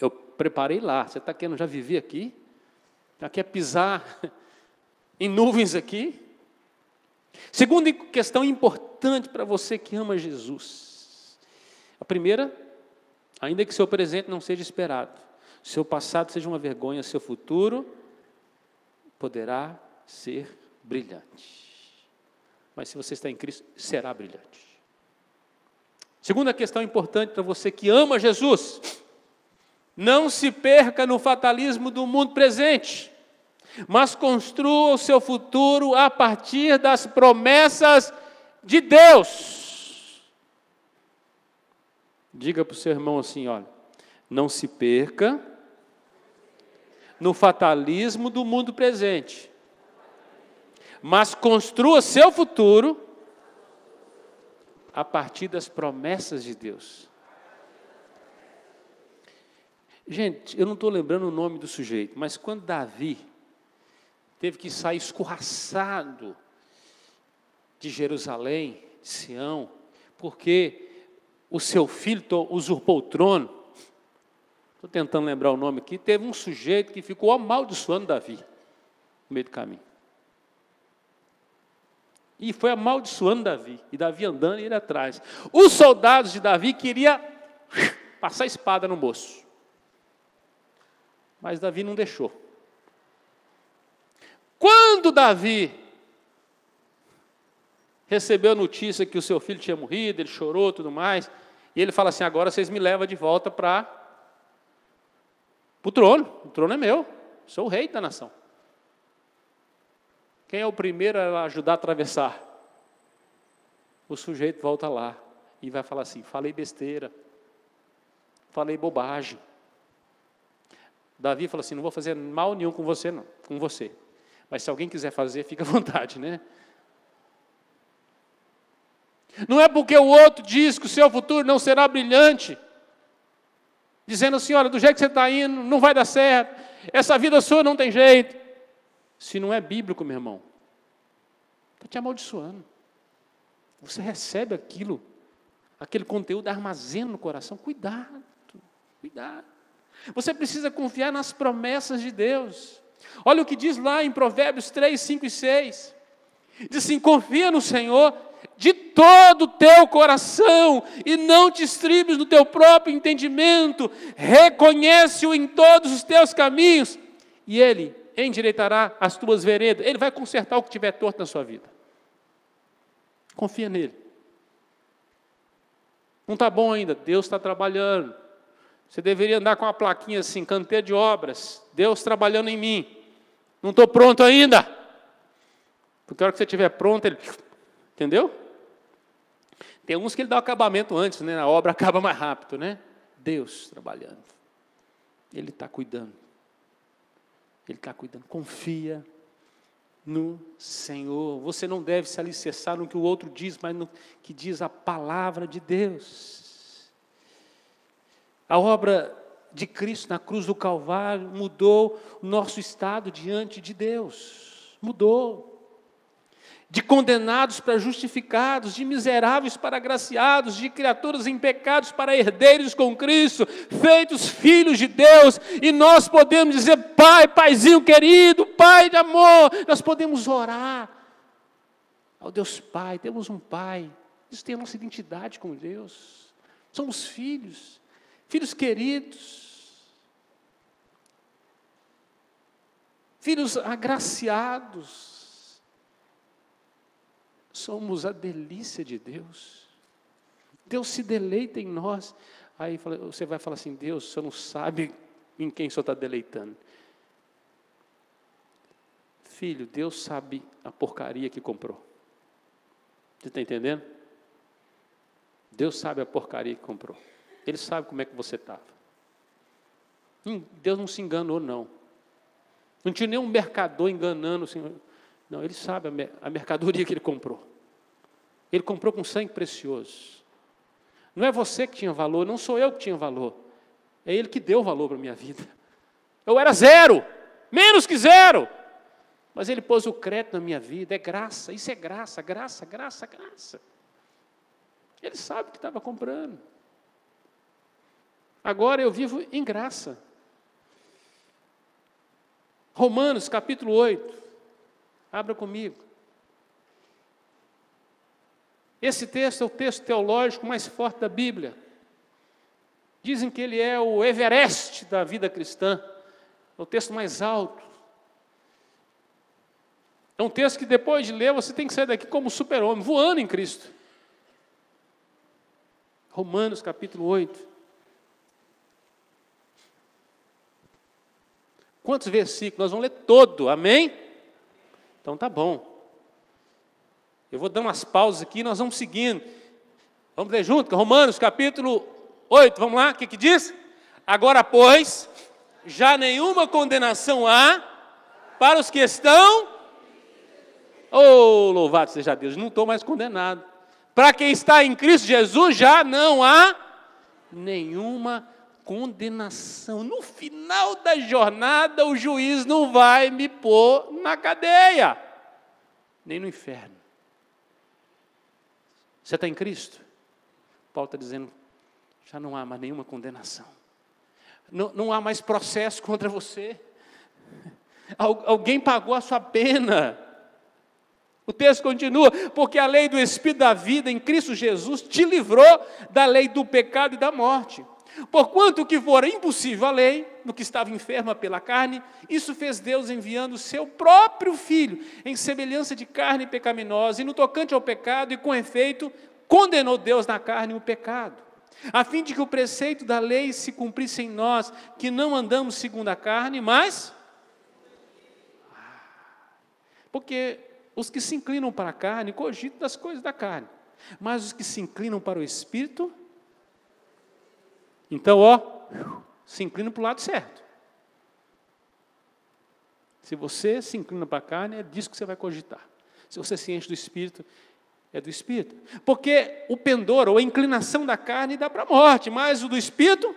eu preparei lá, você está querendo já viver aqui? Já quer pisar em nuvens aqui? Segunda questão importante para você que ama Jesus. A primeira, Ainda que seu presente não seja esperado, seu passado seja uma vergonha, seu futuro poderá ser brilhante. Mas se você está em Cristo, será brilhante. Segunda questão importante para você que ama Jesus: não se perca no fatalismo do mundo presente, mas construa o seu futuro a partir das promessas de Deus. Diga para o seu irmão assim, olha, não se perca no fatalismo do mundo presente, mas construa seu futuro a partir das promessas de Deus. Gente, eu não estou lembrando o nome do sujeito, mas quando Davi teve que sair escorraçado de Jerusalém, de Sião, porque o seu filho usurpou o trono, estou tentando lembrar o nome aqui, teve um sujeito que ficou amaldiçoando Davi, no meio do caminho. E foi amaldiçoando Davi, e Davi andando e ele atrás. Os soldados de Davi queriam passar a espada no moço, mas Davi não deixou. Quando Davi recebeu a notícia que o seu filho tinha morrido, ele chorou e tudo mais, e ele fala assim, agora vocês me levam de volta para o trono é meu, sou o rei da nação. Quem é o primeiro a ajudar a atravessar? O sujeito volta lá e vai falar assim, falei besteira, falei bobagem. Davi fala assim, não vou fazer mal nenhum com você, não, com você. Mas se alguém quiser fazer, fica à vontade, né? Não é porque o outro diz que o seu futuro não será brilhante, dizendo assim, olha, do jeito que você está indo, não vai dar certo, essa vida sua não tem jeito. Se não é bíblico, meu irmão, está te amaldiçoando. Você recebe aquilo, aquele conteúdo, armazena no coração. Cuidado, cuidado. Você precisa confiar nas promessas de Deus. Olha o que diz lá em Provérbios 3, 5 e 6. Diz assim, confia no Senhor de todo o teu coração e não te estribes no teu próprio entendimento. Reconhece-o em todos os teus caminhos e Ele endireitará as tuas veredas. Ele vai consertar o que tiver torto na sua vida. Confia nele. Não está bom ainda, Deus está trabalhando. Você deveria andar com uma plaquinha assim, canteiro de obras, Deus trabalhando em mim. Não estou pronto ainda. Porque a hora que você estiver pronto, ele... Entendeu? Tem uns que ele dá o acabamento antes, né? A obra acaba mais rápido, né? Deus trabalhando. Ele está cuidando. Ele está cuidando. Confia no Senhor. Você não deve se alicerçar no que o outro diz, mas no que diz a palavra de Deus. A obra de Cristo na cruz do Calvário mudou o nosso estado diante de Deus. Mudou. De condenados para justificados, de miseráveis para agraciados, de criaturas em pecados para herdeiros com Cristo, feitos filhos de Deus, e nós podemos dizer, Pai, Paizinho querido, Pai de amor, nós podemos orar ao Deus Pai, temos um Pai, isso tem a nossa identidade com Deus, somos filhos, filhos queridos, filhos agraciados, somos a delícia de Deus. Deus se deleita em nós. Aí você vai falar assim, Deus, o Senhor não sabe em quem o Senhor está deleitando. Filho, Deus sabe a porcaria que comprou. Você está entendendo? Deus sabe a porcaria que comprou. Ele sabe como é que você estava. Deus não se enganou, não. Não tinha nenhum mercador enganando o Senhor. Não, Ele sabe a mercadoria que Ele comprou. Ele comprou com sangue precioso. Não é você que tinha valor, não sou eu que tinha valor. É Ele que deu valor para a minha vida. Eu era zero, menos que zero. Mas Ele pôs o crédito na minha vida, é graça, isso é graça, graça, graça, graça. Ele sabe o que estava comprando. Agora eu vivo em graça. Romanos capítulo 8. Abra comigo. Esse texto é o texto teológico mais forte da Bíblia. Dizem que ele é o Everest da vida cristã, é o texto mais alto. É um texto que depois de ler, você tem que sair daqui como super-homem, voando em Cristo. Romanos capítulo 8. Quantos versículos? Nós vamos ler todo, amém? Então tá bom. Eu vou dar umas pausas aqui, nós vamos seguindo. Vamos ler junto? Romanos capítulo 8, vamos lá, o que diz? Agora, pois, já nenhuma condenação há para os que estão... Oh, louvado seja Deus, não estou mais condenado. Para quem está em Cristo Jesus, já não há nenhuma condenação. No final da jornada, o juiz não vai me pôr na cadeia, nem no inferno. Você está em Cristo? Paulo está dizendo, já não há mais nenhuma condenação. Não há mais processo contra você. Alguém pagou a sua pena. O texto continua, porque a lei do Espírito da vida em Cristo Jesus te livrou da lei do pecado e da morte. Porquanto o que for impossível à lei, no que estava enferma pela carne, isso fez Deus enviando o seu próprio Filho, em semelhança de carne pecaminosa, e no tocante ao pecado, e com efeito, condenou Deus na carne o pecado, a fim de que o preceito da lei se cumprisse em nós, que não andamos segundo a carne, mas... Porque os que se inclinam para a carne, cogitam das coisas da carne, mas os que se inclinam para o Espírito... Então, se inclina para o lado certo. Se você se inclina para a carne, é disso que você vai cogitar. Se você se enche do Espírito, é do Espírito. Porque o pendor, ou a inclinação da carne, dá para a morte, mas o do Espírito,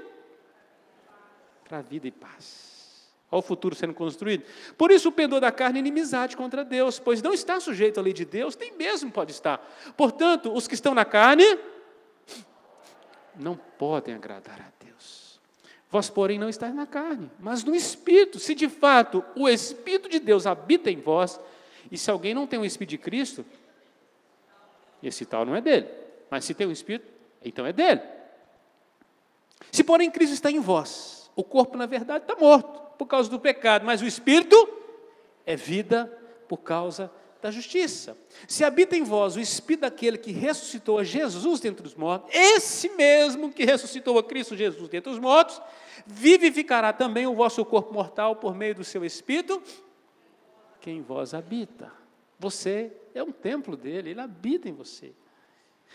para a vida e paz. Olha o futuro sendo construído. Por isso o pendor da carne é inimizade contra Deus, pois não está sujeito à lei de Deus, nem mesmo pode estar. Portanto, os que estão na carne... não podem agradar a Deus. Vós, porém, não estáis na carne, mas no Espírito. Se de fato o Espírito de Deus habita em vós, e se alguém não tem o Espírito de Cristo, esse tal não é dele. Mas se tem o Espírito, então é dele. Se, porém, Cristo está em vós, o corpo, na verdade, está morto por causa do pecado, mas o Espírito é vida por causa da justiça. Se habita em vós o Espírito daquele que ressuscitou a Jesus dentre os mortos, esse mesmo que ressuscitou a Cristo Jesus dentre os mortos, vivificará também o vosso corpo mortal por meio do seu Espírito, que em vós habita. Você é um templo dele, ele habita em você.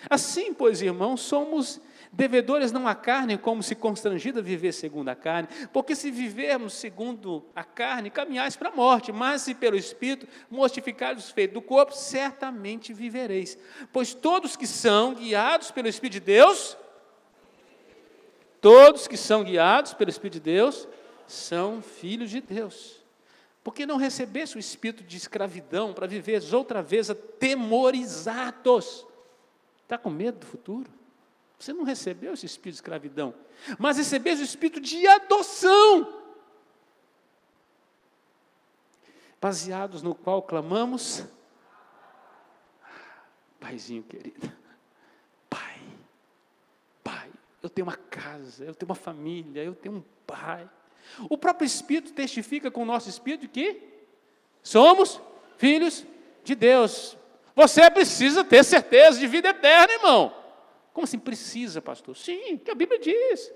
Assim, pois, irmãos, somos devedores não à carne, como se constrangido a viver segundo a carne, porque se vivermos segundo a carne, caminhais para a morte, mas se pelo Espírito mortificados os feitos do corpo, certamente vivereis. Pois todos que são guiados pelo Espírito de Deus, todos que são guiados pelo Espírito de Deus, são filhos de Deus. Porque não recebesse o espírito de escravidão para viveres outra vez atemorizados. Está com medo do futuro? Você não recebeu esse espírito de escravidão, mas recebeu o espírito de adoção, baseados no qual clamamos, Paizinho querido, Pai, eu tenho uma casa, eu tenho uma família, eu tenho um pai. O próprio Espírito testifica com o nosso Espírito que somos filhos de Deus. Você precisa ter certeza de vida eterna, irmão. Como assim precisa, pastor? Sim, que a Bíblia diz.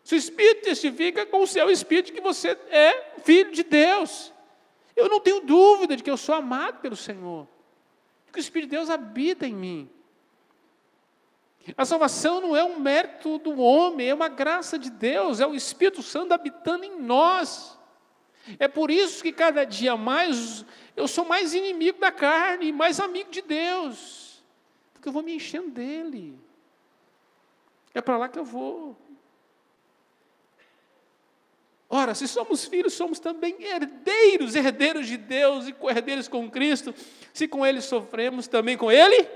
Se o Espírito testifica com o seu Espírito que você é filho de Deus. Eu não tenho dúvida de que eu sou amado pelo Senhor. Que o Espírito de Deus habita em mim. A salvação não é um mérito do homem, é uma graça de Deus, é o Espírito Santo habitando em nós. É por isso que cada dia mais eu sou mais inimigo da carne, mais amigo de Deus, porque eu vou me enchendo dele. É para lá que eu vou. Ora, se somos filhos, somos também herdeiros de Deus e co-herdeiros com Cristo. Se com Ele sofremos, também com Ele.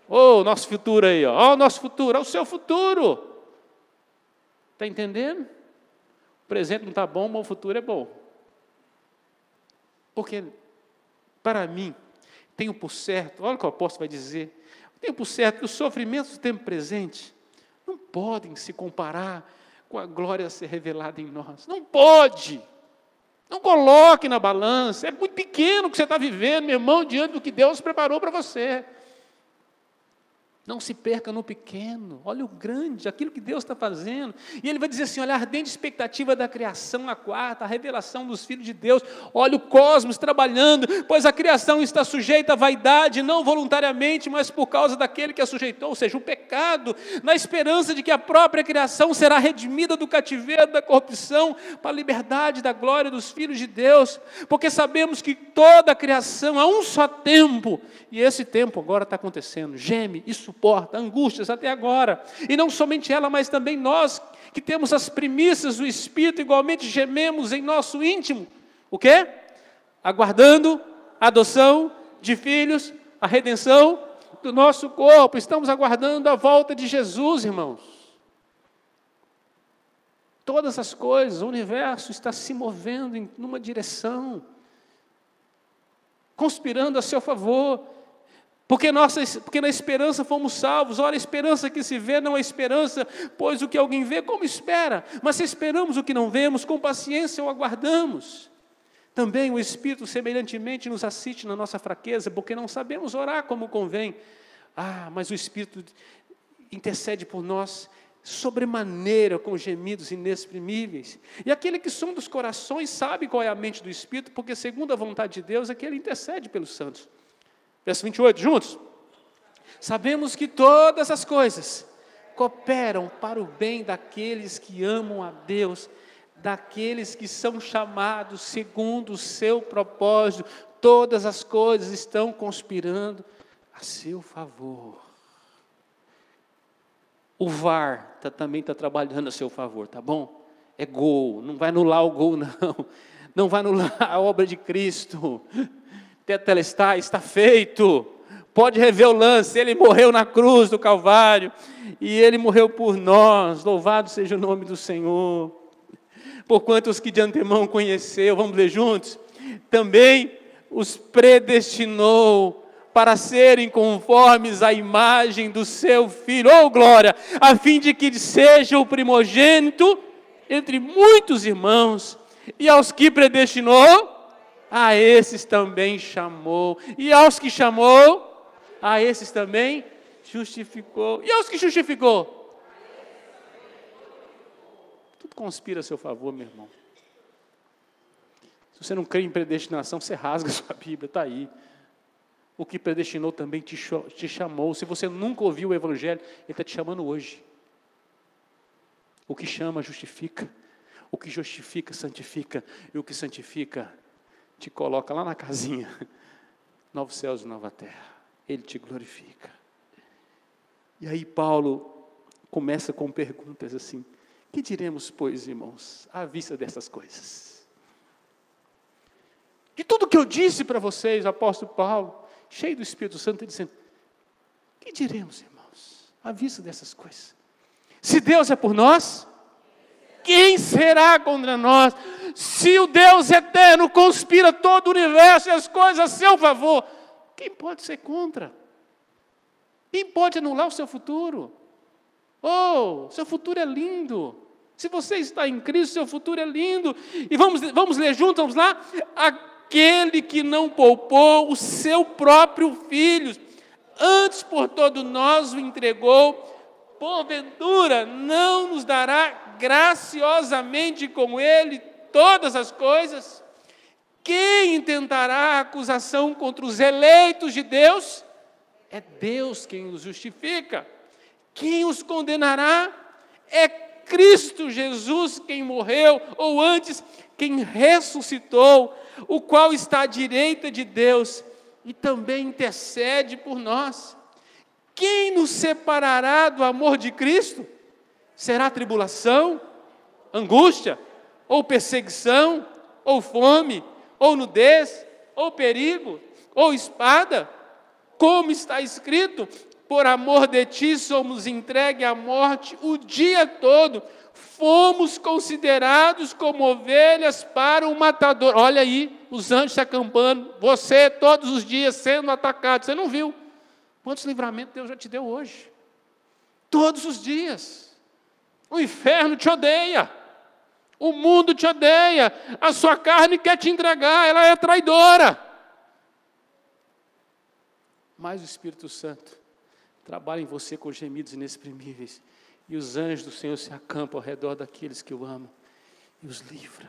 O nosso futuro aí, ó, o nosso futuro, o seu futuro. Está entendendo? O presente não está bom, mas o futuro é bom. Porque, para mim, tenho por certo, olha o que o apóstolo vai dizer, tenho por certo que os sofrimentos do tempo presente não podem se comparar com a glória a ser revelada em nós. Não pode. Não coloque na balança. É muito pequeno o que você está vivendo, meu irmão, diante do que Deus preparou para você. Não se perca no pequeno, olha o grande, aquilo que Deus está fazendo. E ele vai dizer assim, olha a ardente expectativa da criação, a quarta, a revelação dos filhos de Deus. Olha o cosmos trabalhando, pois a criação está sujeita à vaidade, não voluntariamente, mas por causa daquele que a sujeitou, ou seja, o pecado, na esperança de que a própria criação será redimida do cativeiro, da corrupção, para a liberdade da glória dos filhos de Deus. Porque sabemos que toda a criação, a um só tempo, e esse tempo agora está acontecendo, geme e suporta angústias até agora. E não somente ela, mas também nós, que temos as primícias do Espírito, igualmente gememos em nosso íntimo. O quê? Aguardando a adoção de filhos, a redenção do nosso corpo. Estamos aguardando a volta de Jesus, irmãos. Todas as coisas, o universo está se movendo em uma direção, conspirando a seu favor. Porque na esperança fomos salvos. Ora, a esperança que se vê não é esperança, pois o que alguém vê, como espera? Mas se esperamos o que não vemos, com paciência o aguardamos. Também o Espírito semelhantemente nos assiste na nossa fraqueza, porque não sabemos orar como convém. Mas o Espírito intercede por nós sobremaneira com gemidos inexprimíveis. E aquele que sonda os corações sabe qual é a mente do Espírito, porque segundo a vontade de Deus é que ele intercede pelos santos. Verso 28, juntos. Sabemos que todas as coisas cooperam para o bem daqueles que amam a Deus, daqueles que são chamados segundo o seu propósito. Todas as coisas estão conspirando a seu favor. O VAR também está trabalhando a seu favor, tá bom? É gol, não vai anular o gol, não. Não vai anular a obra de Cristo. Tetelestai, está feito. Pode rever o lance, ele morreu na cruz do Calvário, e ele morreu por nós, louvado seja o nome do Senhor. Porquanto os que de antemão conheceu, vamos ler juntos, também os predestinou para serem conformes à imagem do seu Filho, glória, a fim de que seja o primogênito entre muitos irmãos, e aos que predestinou, a esses também chamou, e aos que chamou, a esses também justificou, e aos que justificou, tudo conspira a seu favor, meu irmão. Se você não crê em predestinação, você rasga a sua Bíblia, está aí. O que predestinou também te chamou. Se você nunca ouviu o Evangelho, Ele está te chamando hoje. O que chama, justifica. O que justifica, santifica. E o que santifica, te coloca lá na casinha, novos céus e nova terra. Ele te glorifica. E aí Paulo começa com perguntas assim: que diremos, pois, irmãos, à vista dessas coisas? De tudo que eu disse para vocês, apóstolo Paulo, cheio do Espírito Santo, dizendo: que diremos, irmãos, à vista dessas coisas? Se Deus é por nós, quem será contra nós? Se o Deus eterno conspira todo o universo e as coisas a seu favor, quem pode ser contra? Quem pode anular o seu futuro? Seu futuro é lindo. Se você está em Cristo, seu futuro é lindo. E vamos ler juntos, vamos lá? Aquele que não poupou o seu próprio Filho, antes por todo nós o entregou, porventura não nos dará graciosamente com Ele todas as coisas? Quem intentará acusação contra os eleitos de Deus? É Deus quem os justifica. Quem os condenará? É Cristo Jesus quem morreu, ou antes, quem ressuscitou, o qual está à direita de Deus e também intercede por nós. Quem nos separará do amor de Cristo? Será tribulação, angústia, ou perseguição, ou fome, ou nudez, ou perigo, ou espada? Como está escrito: por amor de ti somos entregues à morte o dia todo, fomos considerados como ovelhas para o matador. Olha aí, os anjos se acampando, você todos os dias sendo atacado, você não viu? Quantos livramentos Deus já te deu hoje? todos os dias. O inferno te odeia. O mundo te odeia. A sua carne quer te entregar, ela é traidora. Mas o Espírito Santo trabalha em você com gemidos inexprimíveis. E os anjos do Senhor se acampam ao redor daqueles que o amam e os livra.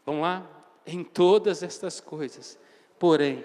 Vamos lá? Em todas estas coisas, porém,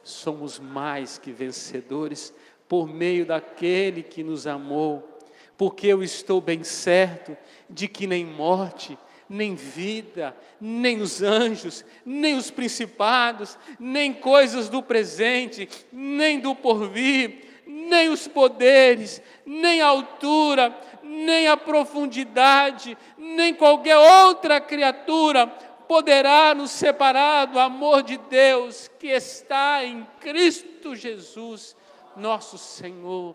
somos mais que vencedores por meio daquele que nos amou. Porque eu estou bem certo de que nem morte, nem vida, nem os anjos, nem os principados, nem coisas do presente, nem do porvir, nem os poderes, nem a altura, nem a profundidade, nem qualquer outra criatura poderá nos separar do amor de Deus que está em Cristo Jesus, nosso Senhor.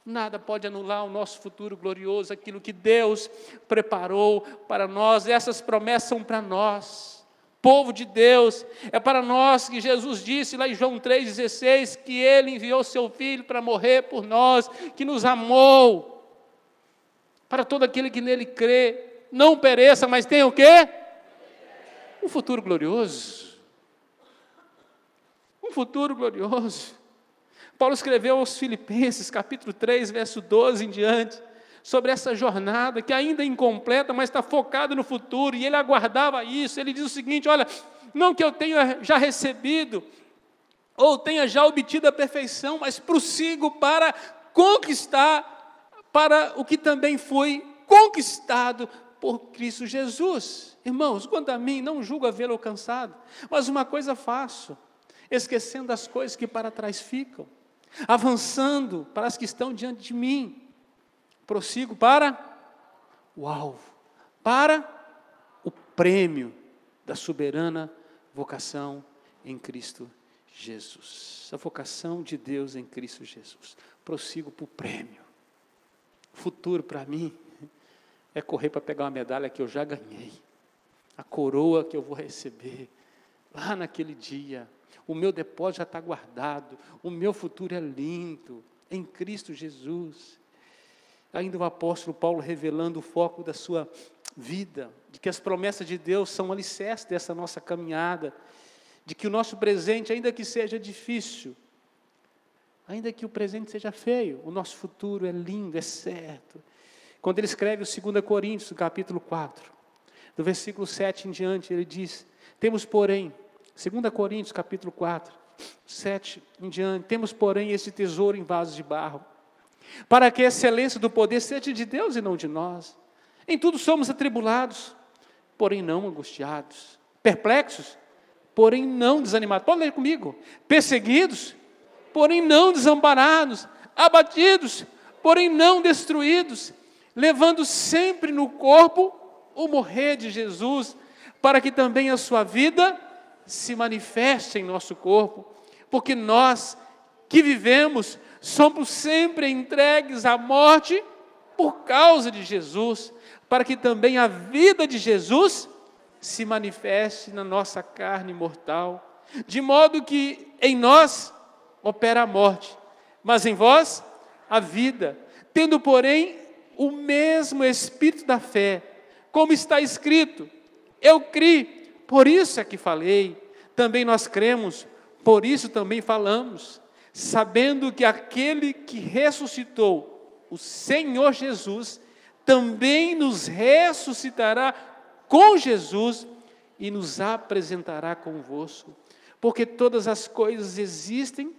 Nada pode anular o nosso futuro glorioso, aquilo que Deus preparou para nós. Essas promessas são para nós, povo de Deus. É para nós que Jesus disse lá em João 3,16, que Ele enviou Seu Filho para morrer por nós, que nos amou. Para todo aquele que nele crê, não pereça, mas tenha o quê? Um futuro glorioso. Um futuro glorioso. Paulo escreveu aos Filipenses, capítulo 3, verso 12 em diante, sobre essa jornada que ainda é incompleta, mas está focada no futuro, e ele aguardava isso. Ele diz o seguinte: olha, não que eu tenha já recebido, ou tenha já obtido a perfeição, mas prossigo para conquistar, para o que também foi conquistado por Cristo Jesus. Irmãos, quanto a mim, não julgo havê-lo alcançado, mas uma coisa faço, esquecendo as coisas que para trás ficam, avançando para as que estão diante de mim, prossigo para o alvo, para o prêmio da soberana vocação em Cristo Jesus. A vocação de Deus em Cristo Jesus. Prossigo para o prêmio. O futuro para mim é correr para pegar uma medalha que eu já ganhei, a coroa que eu vou receber lá naquele dia. O meu depósito já está guardado, o meu futuro é lindo, em Cristo Jesus. Ainda o apóstolo Paulo revelando o foco da sua vida, de que as promessas de Deus são o alicerce dessa nossa caminhada, de que o nosso presente, ainda que seja difícil, ainda que o presente seja feio, o nosso futuro é lindo, é certo. Quando ele escreve o 2 Coríntios, capítulo 4, do versículo 7 em diante, ele diz: temos, porém, 2 Coríntios, capítulo 4, 7 em diante, temos, porém, esse tesouro em vasos de barro, para que a excelência do poder seja de Deus e não de nós. Em tudo somos atribulados, porém não angustiados, perplexos, porém não desanimados. Pode ler comigo. Perseguidos, porém não desamparados, abatidos, porém não destruídos, levando sempre no corpo o morrer de Jesus, para que também a sua vida se manifeste em nosso corpo, porque nós que vivemos somos sempre entregues à morte por causa de Jesus, para que também a vida de Jesus se manifeste na nossa carne mortal, de modo que em nós opera a morte, mas em vós a vida, tendo, porém, o mesmo espírito da fé, como está escrito: eu criei, por isso é que falei, também nós cremos, por isso também falamos, sabendo que aquele que ressuscitou o Senhor Jesus, também nos ressuscitará com Jesus e nos apresentará convosco, porque todas as coisas existem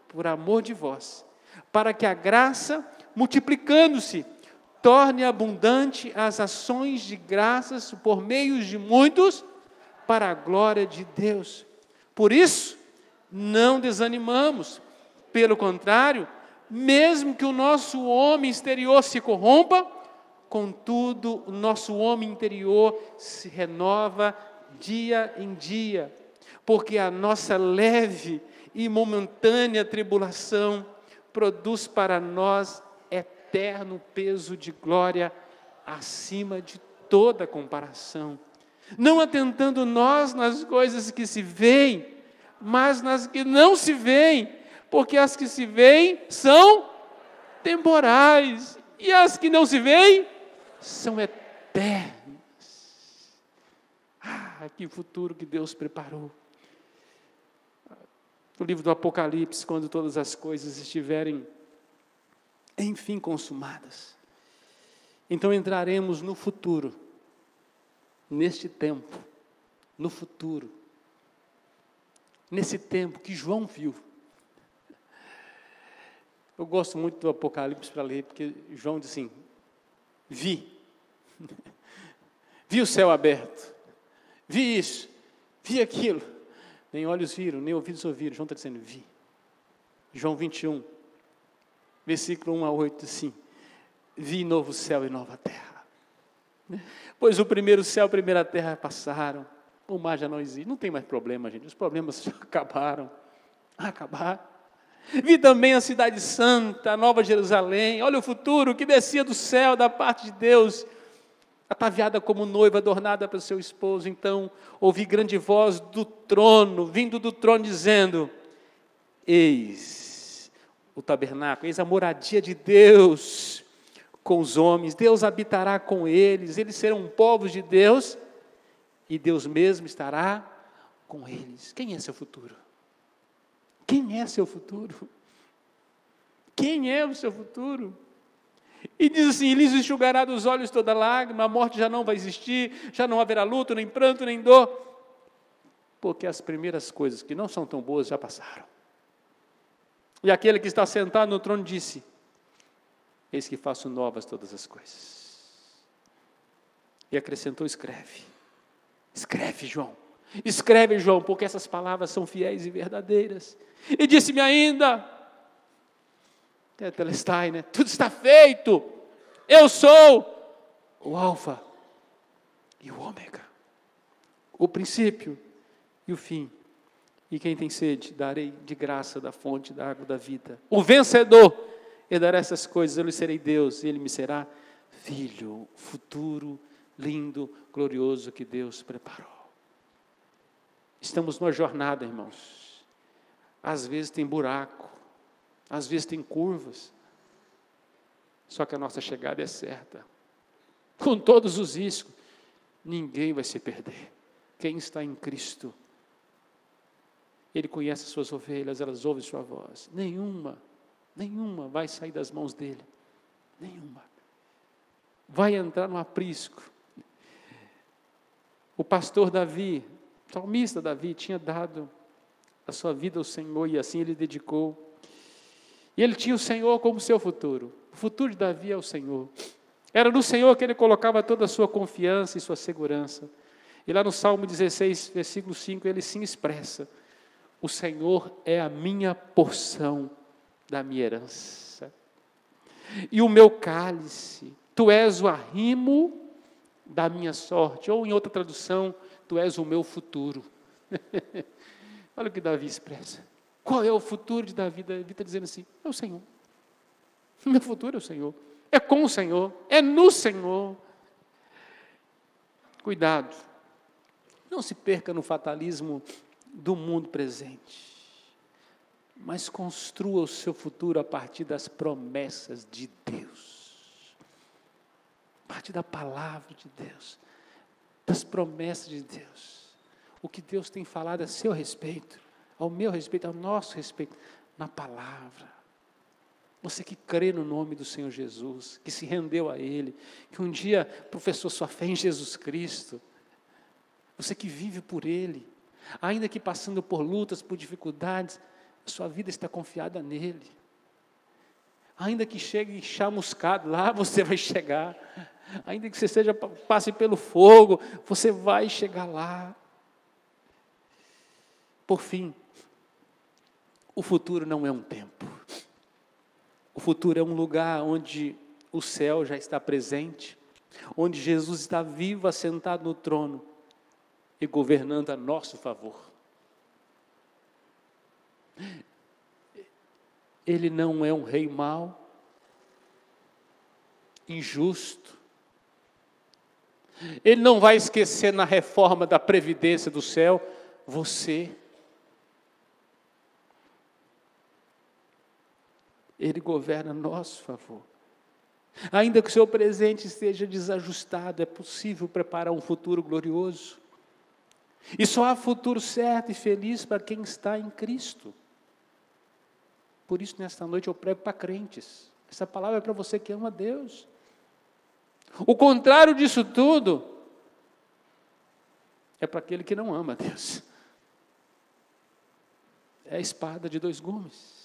por amor de vós, para que a graça, multiplicando-se, torne abundante as ações de graças por meio de muitos, para a glória de Deus. Por isso, não desanimamos, pelo contrário, mesmo que o nosso homem exterior se corrompa, contudo, o nosso homem interior se renova dia em dia, porque a nossa leve e momentânea tribulação produz para nós eterno peso de glória acima de toda comparação, não atentando nós nas coisas que se veem, mas nas que não se veem, porque as que se veem são temporais, e as que não se veem são eternas. Que futuro que Deus preparou. No livro do Apocalipse, quando todas as coisas estiverem, enfim, consumadas, então entraremos no futuro, neste tempo, no futuro, nesse tempo que João viu. Eu gosto muito do Apocalipse para ler, porque João diz assim, vi o céu aberto, vi isso, vi aquilo, nem olhos viram, nem ouvidos ouviram. João está dizendo, vi. João 21, versículo 1 a 8, assim, vi novo céu e nova terra. Pois o primeiro céu e a primeira terra passaram, o mar já não existe, não tem mais problema, gente, os problemas já acabaram. Vi também a cidade santa, a nova Jerusalém, olha o futuro que descia do céu da parte de Deus, ataviada como noiva, adornada para o seu esposo. Então ouvi grande voz do trono, vindo do trono, dizendo, eis o tabernáculo, eis a moradia de Deus com os homens, Deus habitará com eles, eles serão povos de Deus, e Deus mesmo estará com eles. Quem é seu futuro? Quem é seu futuro? Quem é o seu futuro? E diz assim, ele enxugará dos olhos toda lágrima, a morte já não vai existir, já não haverá luto, nem pranto, nem dor, porque as primeiras coisas que não são tão boas já passaram. E aquele que está sentado no trono disse, eis que faço novas todas as coisas. E acrescentou, escreve, João, porque essas palavras são fiéis e verdadeiras. E disse-me ainda, Telestai, né? Tudo está feito, eu sou o Alfa e o Ômega, o princípio e o fim. E quem tem sede, darei de graça da fonte da água da vida. O vencedor, eu darei essas coisas, eu lhe serei Deus, e ele me será filho. Futuro lindo, glorioso que Deus preparou. Estamos numa jornada, irmãos. Às vezes tem buraco, às vezes tem curvas, só que a nossa chegada é certa. Com todos os riscos, ninguém vai se perder. Quem está em Cristo, Ele conhece as suas ovelhas, elas ouvem sua voz. Nenhuma vai sair das mãos dEle. Nenhuma. Vai entrar no aprisco. O pastor Davi, o salmista Davi, tinha dado a sua vida ao Senhor e assim ele dedicou. E ele tinha o Senhor como seu futuro. O futuro de Davi é o Senhor. Era no Senhor que ele colocava toda a sua confiança e sua segurança. E lá no Salmo 16, versículo 5, ele se expressa: o Senhor é a minha porção da minha herança. E o meu cálice, tu és o arrimo da minha sorte. Ou em outra tradução, tu és o meu futuro. Olha o que Davi expressa. Qual é o futuro de Davi? Davi está dizendo assim, é o Senhor. Meu futuro é o Senhor. É com o Senhor. É no Senhor. Cuidado. Não se perca no fatalismo do mundo presente. Mas construa o seu futuro a partir das promessas de Deus. A partir da palavra de Deus. Das promessas de Deus. O que Deus tem falado a seu respeito, ao meu respeito, ao nosso respeito, na palavra. Você que crê no nome do Senhor Jesus, que se rendeu a Ele, que um dia professou sua fé em Jesus Cristo, você que vive por Ele, ainda que passando por lutas, por dificuldades, sua vida está confiada nele. Ainda que chegue chamuscado, lá você vai chegar. Ainda que você passe pelo fogo, você vai chegar lá. Por fim, o futuro não é um tempo. O futuro é um lugar onde o céu já está presente, onde Jesus está vivo, assentado no trono e governando a nosso favor. Ele não é um rei mau, injusto. Ele não vai esquecer na reforma da previdência do céu você. Ele governa a nosso favor. Ainda que o seu presente esteja desajustado, é possível preparar um futuro glorioso. E só há futuro certo e feliz para quem está em Cristo. Por isso, nesta noite, eu prego para crentes. Essa palavra é para você que ama Deus. O contrário disso tudo é para aquele que não ama Deus. É a espada de dois gumes.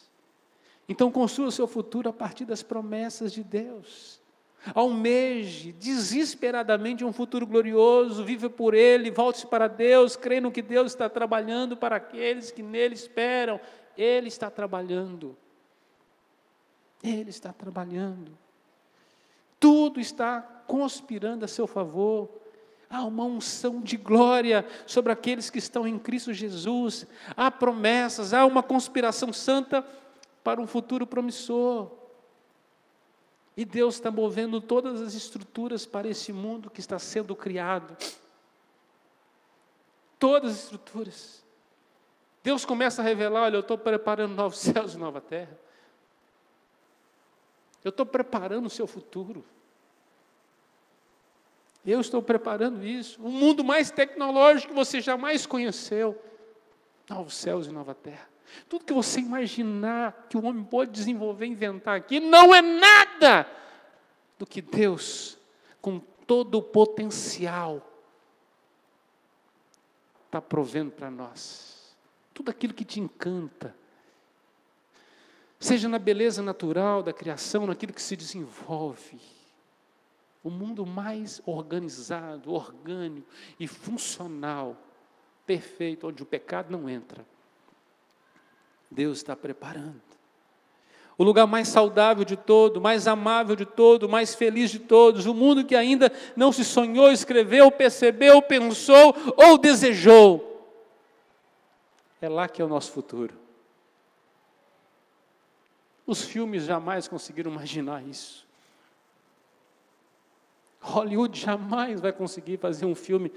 Então, construa o seu futuro a partir das promessas de Deus. Almeje desesperadamente um futuro glorioso, viva por Ele, volte-se para Deus, creia no que Deus está trabalhando para aqueles que nele esperam. Ele está trabalhando. Ele está trabalhando. Tudo está conspirando a seu favor. Há uma unção de glória sobre aqueles que estão em Cristo Jesus. Há promessas, há uma conspiração santa para um futuro promissor. E Deus está movendo todas as estruturas para esse mundo que está sendo criado. Todas as estruturas. Deus começa a revelar, olha, eu estou preparando novos céus e nova terra. Eu estou preparando o seu futuro. Eu estou preparando isso. Um mundo mais tecnológico que você jamais conheceu. Novos céus e nova terra. Tudo que você imaginar que o homem pode desenvolver, inventar aqui, não é nada do que Deus, com todo o potencial, está provendo para nós. Tudo aquilo que te encanta, seja na beleza natural da criação, naquilo que se desenvolve. O mundo mais organizado, orgânico e funcional, perfeito, onde o pecado não entra. Deus está preparando. O lugar mais saudável de todo, mais amável de todo, mais feliz de todos, o mundo que ainda não se sonhou, escreveu, percebeu, pensou ou desejou. É lá que é o nosso futuro. Os filmes jamais conseguiram imaginar isso. Hollywood jamais vai conseguir fazer um filme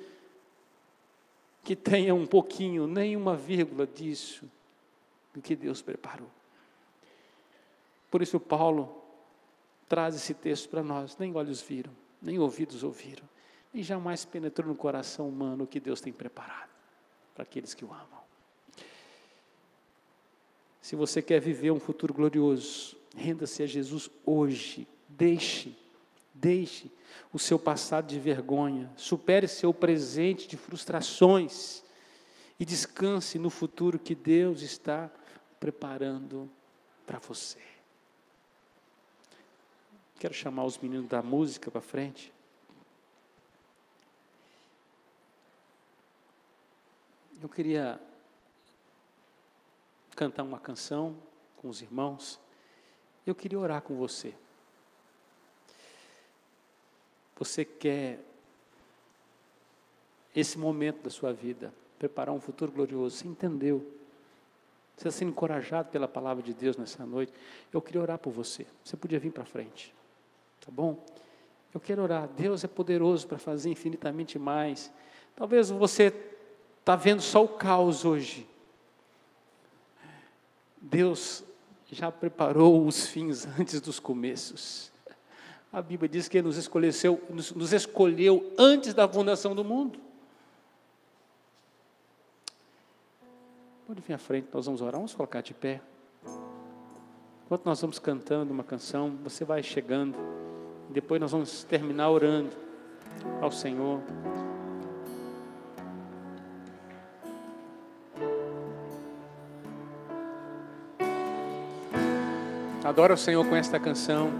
que tenha um pouquinho, nem uma vírgula disso, do que Deus preparou. Por isso Paulo traz esse texto para nós. Nem olhos viram, nem ouvidos ouviram, nem jamais penetrou no coração humano o que Deus tem preparado para aqueles que o amam. Se você quer viver um futuro glorioso, renda-se a Jesus hoje. Deixe o seu passado de vergonha, supere seu presente de frustrações e descanse no futuro que Deus está preparando para você. Quero chamar os meninos da música para frente. Eu queria cantar uma canção com os irmãos. Eu queria orar com você. Você quer esse momento da sua vida, preparar um futuro glorioso, você entendeu? Você está sendo encorajado pela palavra de Deus nessa noite. Eu queria orar por você. Você podia vir para frente, tá bom? Eu quero orar. Deus é poderoso para fazer infinitamente mais. Talvez você está vendo só o caos hoje. Deus já preparou os fins antes dos começos. A Bíblia diz que Ele nos escolheu antes da fundação do mundo. Pode vir à frente, nós vamos orar, vamos colocar de pé. Enquanto nós vamos cantando uma canção, você vai chegando. Depois nós vamos terminar orando ao Senhor. Adora o Senhor com esta canção.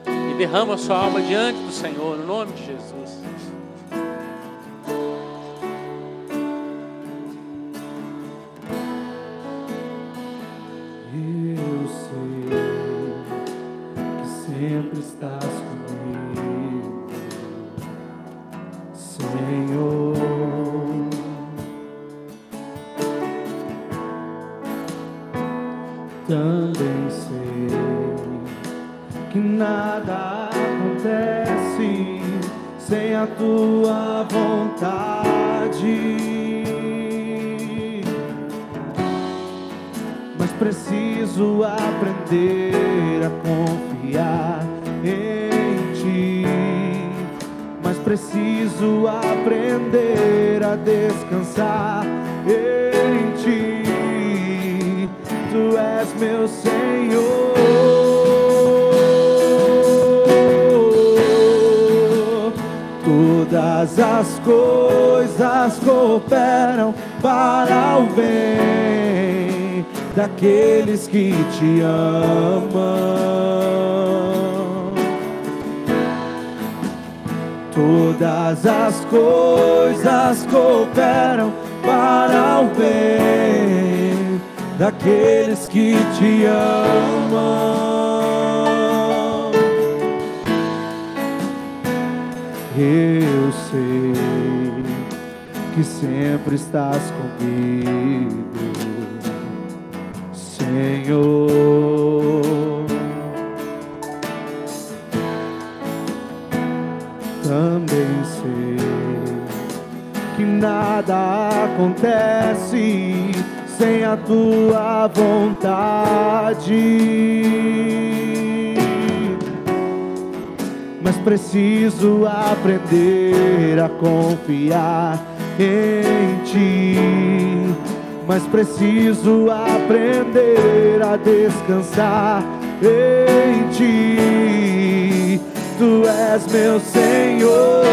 E derrama a sua alma diante do Senhor, no nome de Jesus. Eu sei que sempre estás comigo, Senhor. Também sei que nada acontece sem a tua vontade. preciso aprender a confiar em Ti. Mas preciso aprender a descansar em Ti. Tu és meu Senhor. Todas as coisas cooperam para o bem daqueles que Te amam. Todas as coisas cooperam para o bem daqueles que Te amam. Eu sei que sempre estás comigo, Senhor. Também sei que nada acontece sem a Tua vontade. Mas preciso aprender a confiar em Ti. Mas preciso aprender a descansar em Ti. Tu és meu Senhor.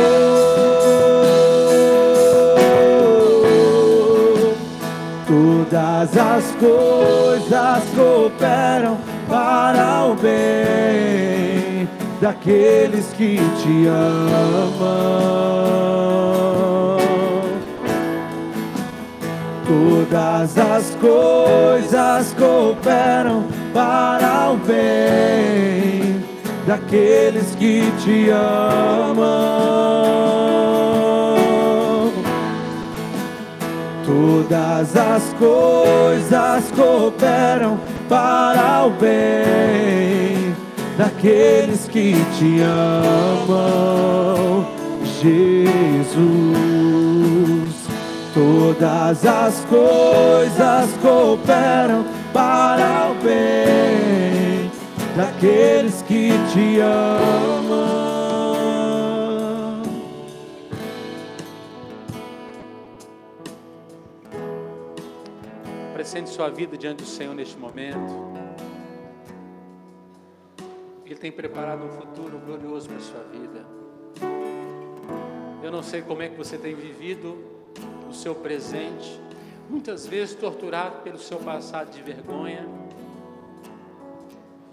Todas as coisas cooperam para o bem daqueles que Te amam. Todas as coisas cooperam para o bem daqueles que Te amam. Todas as coisas cooperam para o bem daqueles que Te amam, Jesus. Todas as coisas cooperam para o bem daqueles que Te amam. Apresente sua vida diante do Senhor neste momento. Ele tem preparado um futuro glorioso para a sua vida. Eu não sei como é que você tem vivido o seu presente, muitas vezes torturado pelo seu passado de vergonha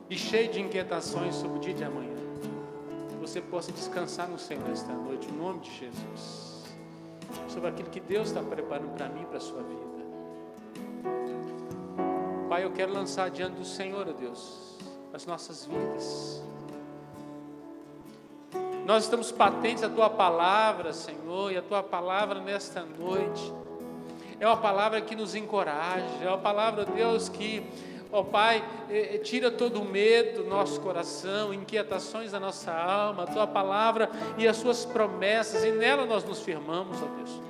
e cheio de inquietações sobre o dia de amanhã. Que você possa descansar no Senhor esta noite, em nome de Jesus, sobre aquilo que Deus está preparando para mim e para a sua vida. Pai, eu quero lançar diante do Senhor, ó Deus, as nossas vidas. Nós estamos patentes a Tua palavra, Senhor, e a Tua palavra nesta noite é uma palavra que nos encoraja, é uma palavra, Deus, que, ó Pai, tira todo o medo do nosso coração, inquietações da nossa alma, a Tua palavra e as Suas promessas, e nela nós nos firmamos, ó Deus.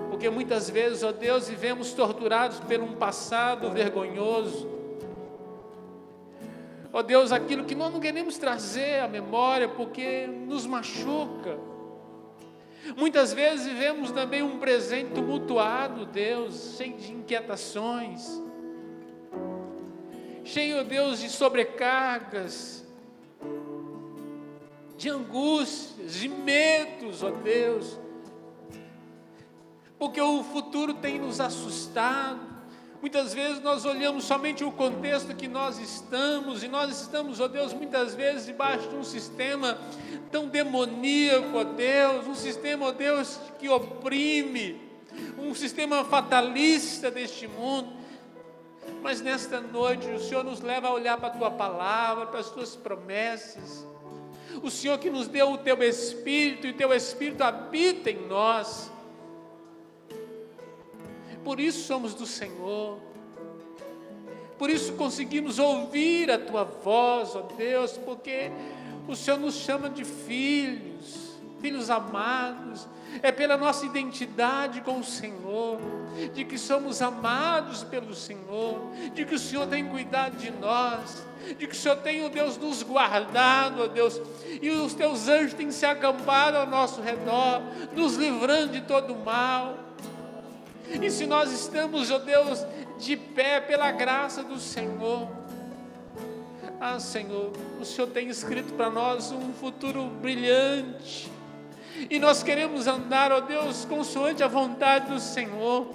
Porque muitas vezes, ó Deus, vivemos torturados por um passado vergonhoso. Ó Deus, aquilo que nós não queremos trazer à memória, porque nos machuca. Muitas vezes vivemos também um presente tumultuado, Deus, cheio de inquietações, cheio, Deus, de sobrecargas, de angústias, de medos, ó Deus, porque o futuro tem nos assustado. Muitas vezes nós olhamos somente o contexto que nós estamos, e nós estamos, ó Deus, muitas vezes debaixo de um sistema tão demoníaco, ó Deus, um sistema, ó Deus, que oprime, um sistema fatalista deste mundo. Mas nesta noite o Senhor nos leva a olhar para a Tua palavra, para as Tuas promessas. O Senhor que nos deu o Teu Espírito, e o Teu Espírito habita em nós. Por isso somos do Senhor, por isso conseguimos ouvir a Tua voz, ó Deus, porque o Senhor nos chama de filhos, filhos amados, é pela nossa identidade com o Senhor, de que somos amados pelo Senhor, de que o Senhor tem cuidado de nós, de que o Senhor tem, ó Deus, nos guardado, ó Deus, e os teus anjos têm se acampado ao nosso redor, nos livrando de todo mal. E se nós estamos, ó Deus, de pé pela graça do Senhor, Senhor, o Senhor tem escrito para nós um futuro brilhante, e nós queremos andar, ó Deus, consoante a vontade do Senhor.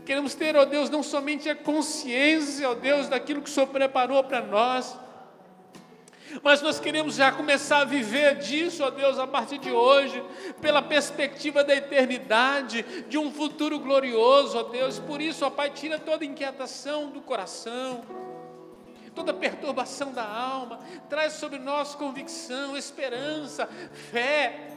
Queremos ter, ó Deus, não somente a consciência, ó Deus, daquilo que o Senhor preparou para nós, mas nós queremos já começar a viver disso, ó Deus, a partir de hoje, pela perspectiva da eternidade, de um futuro glorioso, ó Deus. Por isso, ó Pai, tira toda inquietação do coração, toda perturbação da alma, traz sobre nós convicção, esperança, fé,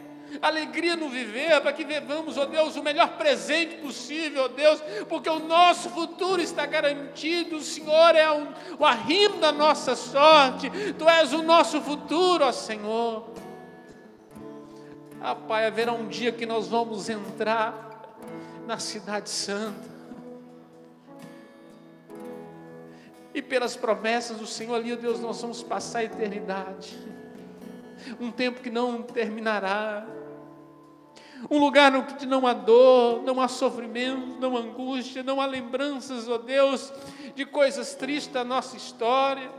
alegria no viver, para que vivamos, ó Deus, o melhor presente possível, ó Deus, porque o nosso futuro está garantido. O Senhor é o arrimo da nossa sorte, Tu és o nosso futuro, ó Senhor. Pai, haverá um dia que nós vamos entrar na cidade santa, e pelas promessas do Senhor ali, ó Deus, nós vamos passar a eternidade, um tempo que não terminará, um lugar onde não há dor, não há sofrimento, não há angústia, não há lembranças, ó Deus, de coisas tristes da nossa história.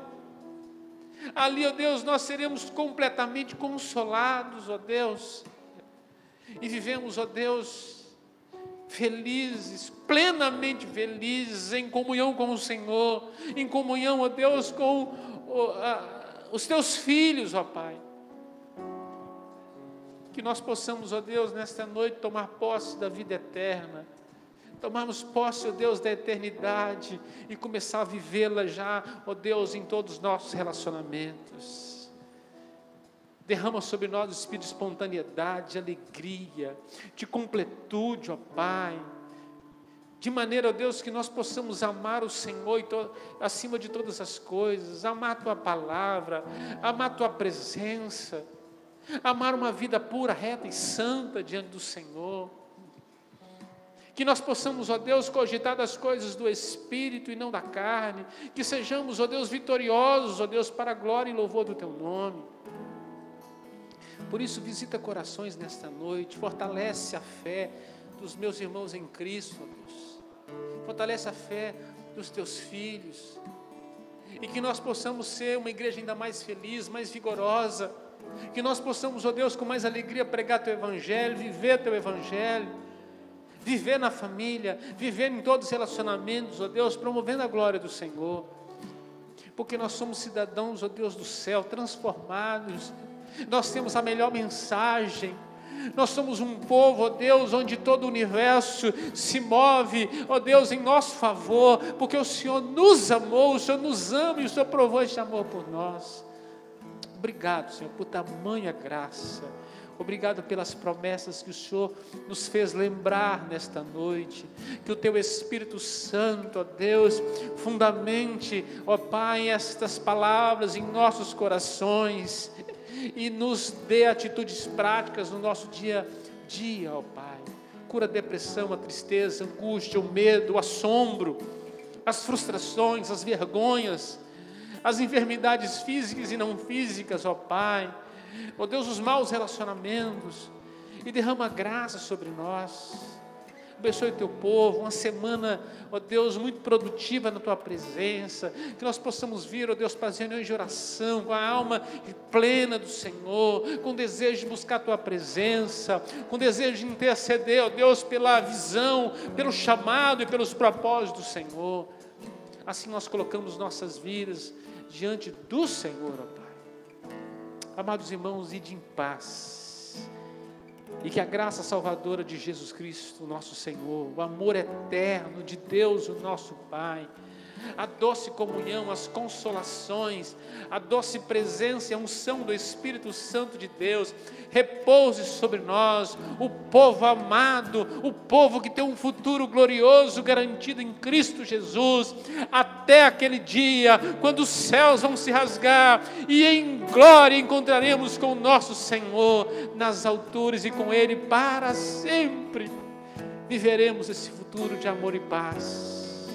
Ali, ó Deus, nós seremos completamente consolados, ó Deus, e vivemos, ó Deus, felizes, plenamente felizes, em comunhão com o Senhor, em comunhão, ó Deus, com os Teus filhos, ó Pai. Que nós possamos, ó Deus, nesta noite tomar posse da vida eterna, tomarmos posse, ó Deus, da eternidade e começar a vivê-la já, ó Deus, em todos os nossos relacionamentos. Derrama sobre nós o espírito de espontaneidade, de alegria, de completude, ó Pai, de maneira, ó Deus, que nós possamos amar o Senhor acima de todas as coisas, amar a Tua palavra, amar a Tua presença, amar uma vida pura, reta e santa diante do Senhor. Que nós possamos, ó Deus, cogitar das coisas do Espírito e não da carne, que sejamos, ó Deus, vitoriosos, ó Deus, para a glória e louvor do Teu nome. Por isso, visita corações nesta noite, fortalece a fé dos meus irmãos em Cristo, ó Deus, fortalece a fé dos Teus filhos, e que nós possamos ser uma igreja ainda mais feliz, mais vigorosa, que nós possamos, ó Deus, com mais alegria pregar Teu Evangelho, viver Teu Evangelho, viver na família, viver em todos os relacionamentos, ó Deus, promovendo a glória do Senhor, porque nós somos cidadãos, ó Deus, do céu, transformados. Nós temos a melhor mensagem, nós somos um povo, ó Deus, onde todo o universo se move, ó Deus, em nosso favor, porque o Senhor nos amou, o Senhor nos ama e o Senhor provou este amor por nós. Obrigado, Senhor, por tamanha graça. Obrigado pelas promessas que o Senhor nos fez lembrar nesta noite. Que o Teu Espírito Santo, ó Deus, fundamente, ó Pai, estas palavras em nossos corações e nos dê atitudes práticas no nosso dia a dia, ó Pai. Cura a depressão, a tristeza, a angústia, o medo, o assombro, as frustrações, as vergonhas, as enfermidades físicas e não físicas, ó Pai, ó Deus, os maus relacionamentos, e derrama graça sobre nós. Abençoe o Teu povo, uma semana, ó Deus, muito produtiva na Tua presença, que nós possamos vir, ó Deus, para as reuniões de oração, com a alma plena do Senhor, com desejo de buscar a Tua presença, com desejo de interceder, ó Deus, pela visão, pelo chamado e pelos propósitos do Senhor. Assim nós colocamos nossas vidas diante do Senhor, ó Pai. Amados irmãos, ide em paz, e que a graça salvadora de Jesus Cristo, nosso Senhor, o amor eterno de Deus, o nosso Pai, a doce comunhão, as consolações, a doce presença e a unção do Espírito Santo de Deus repouse sobre nós, o povo amado, o povo que tem um futuro glorioso garantido em Cristo Jesus, até aquele dia, quando os céus vão se rasgar e em glória encontraremos com o nosso Senhor nas alturas e com Ele para sempre. Viveremos esse futuro de amor e paz.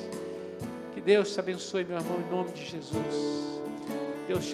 Que Deus te abençoe, meu irmão, em nome de Jesus. Deus te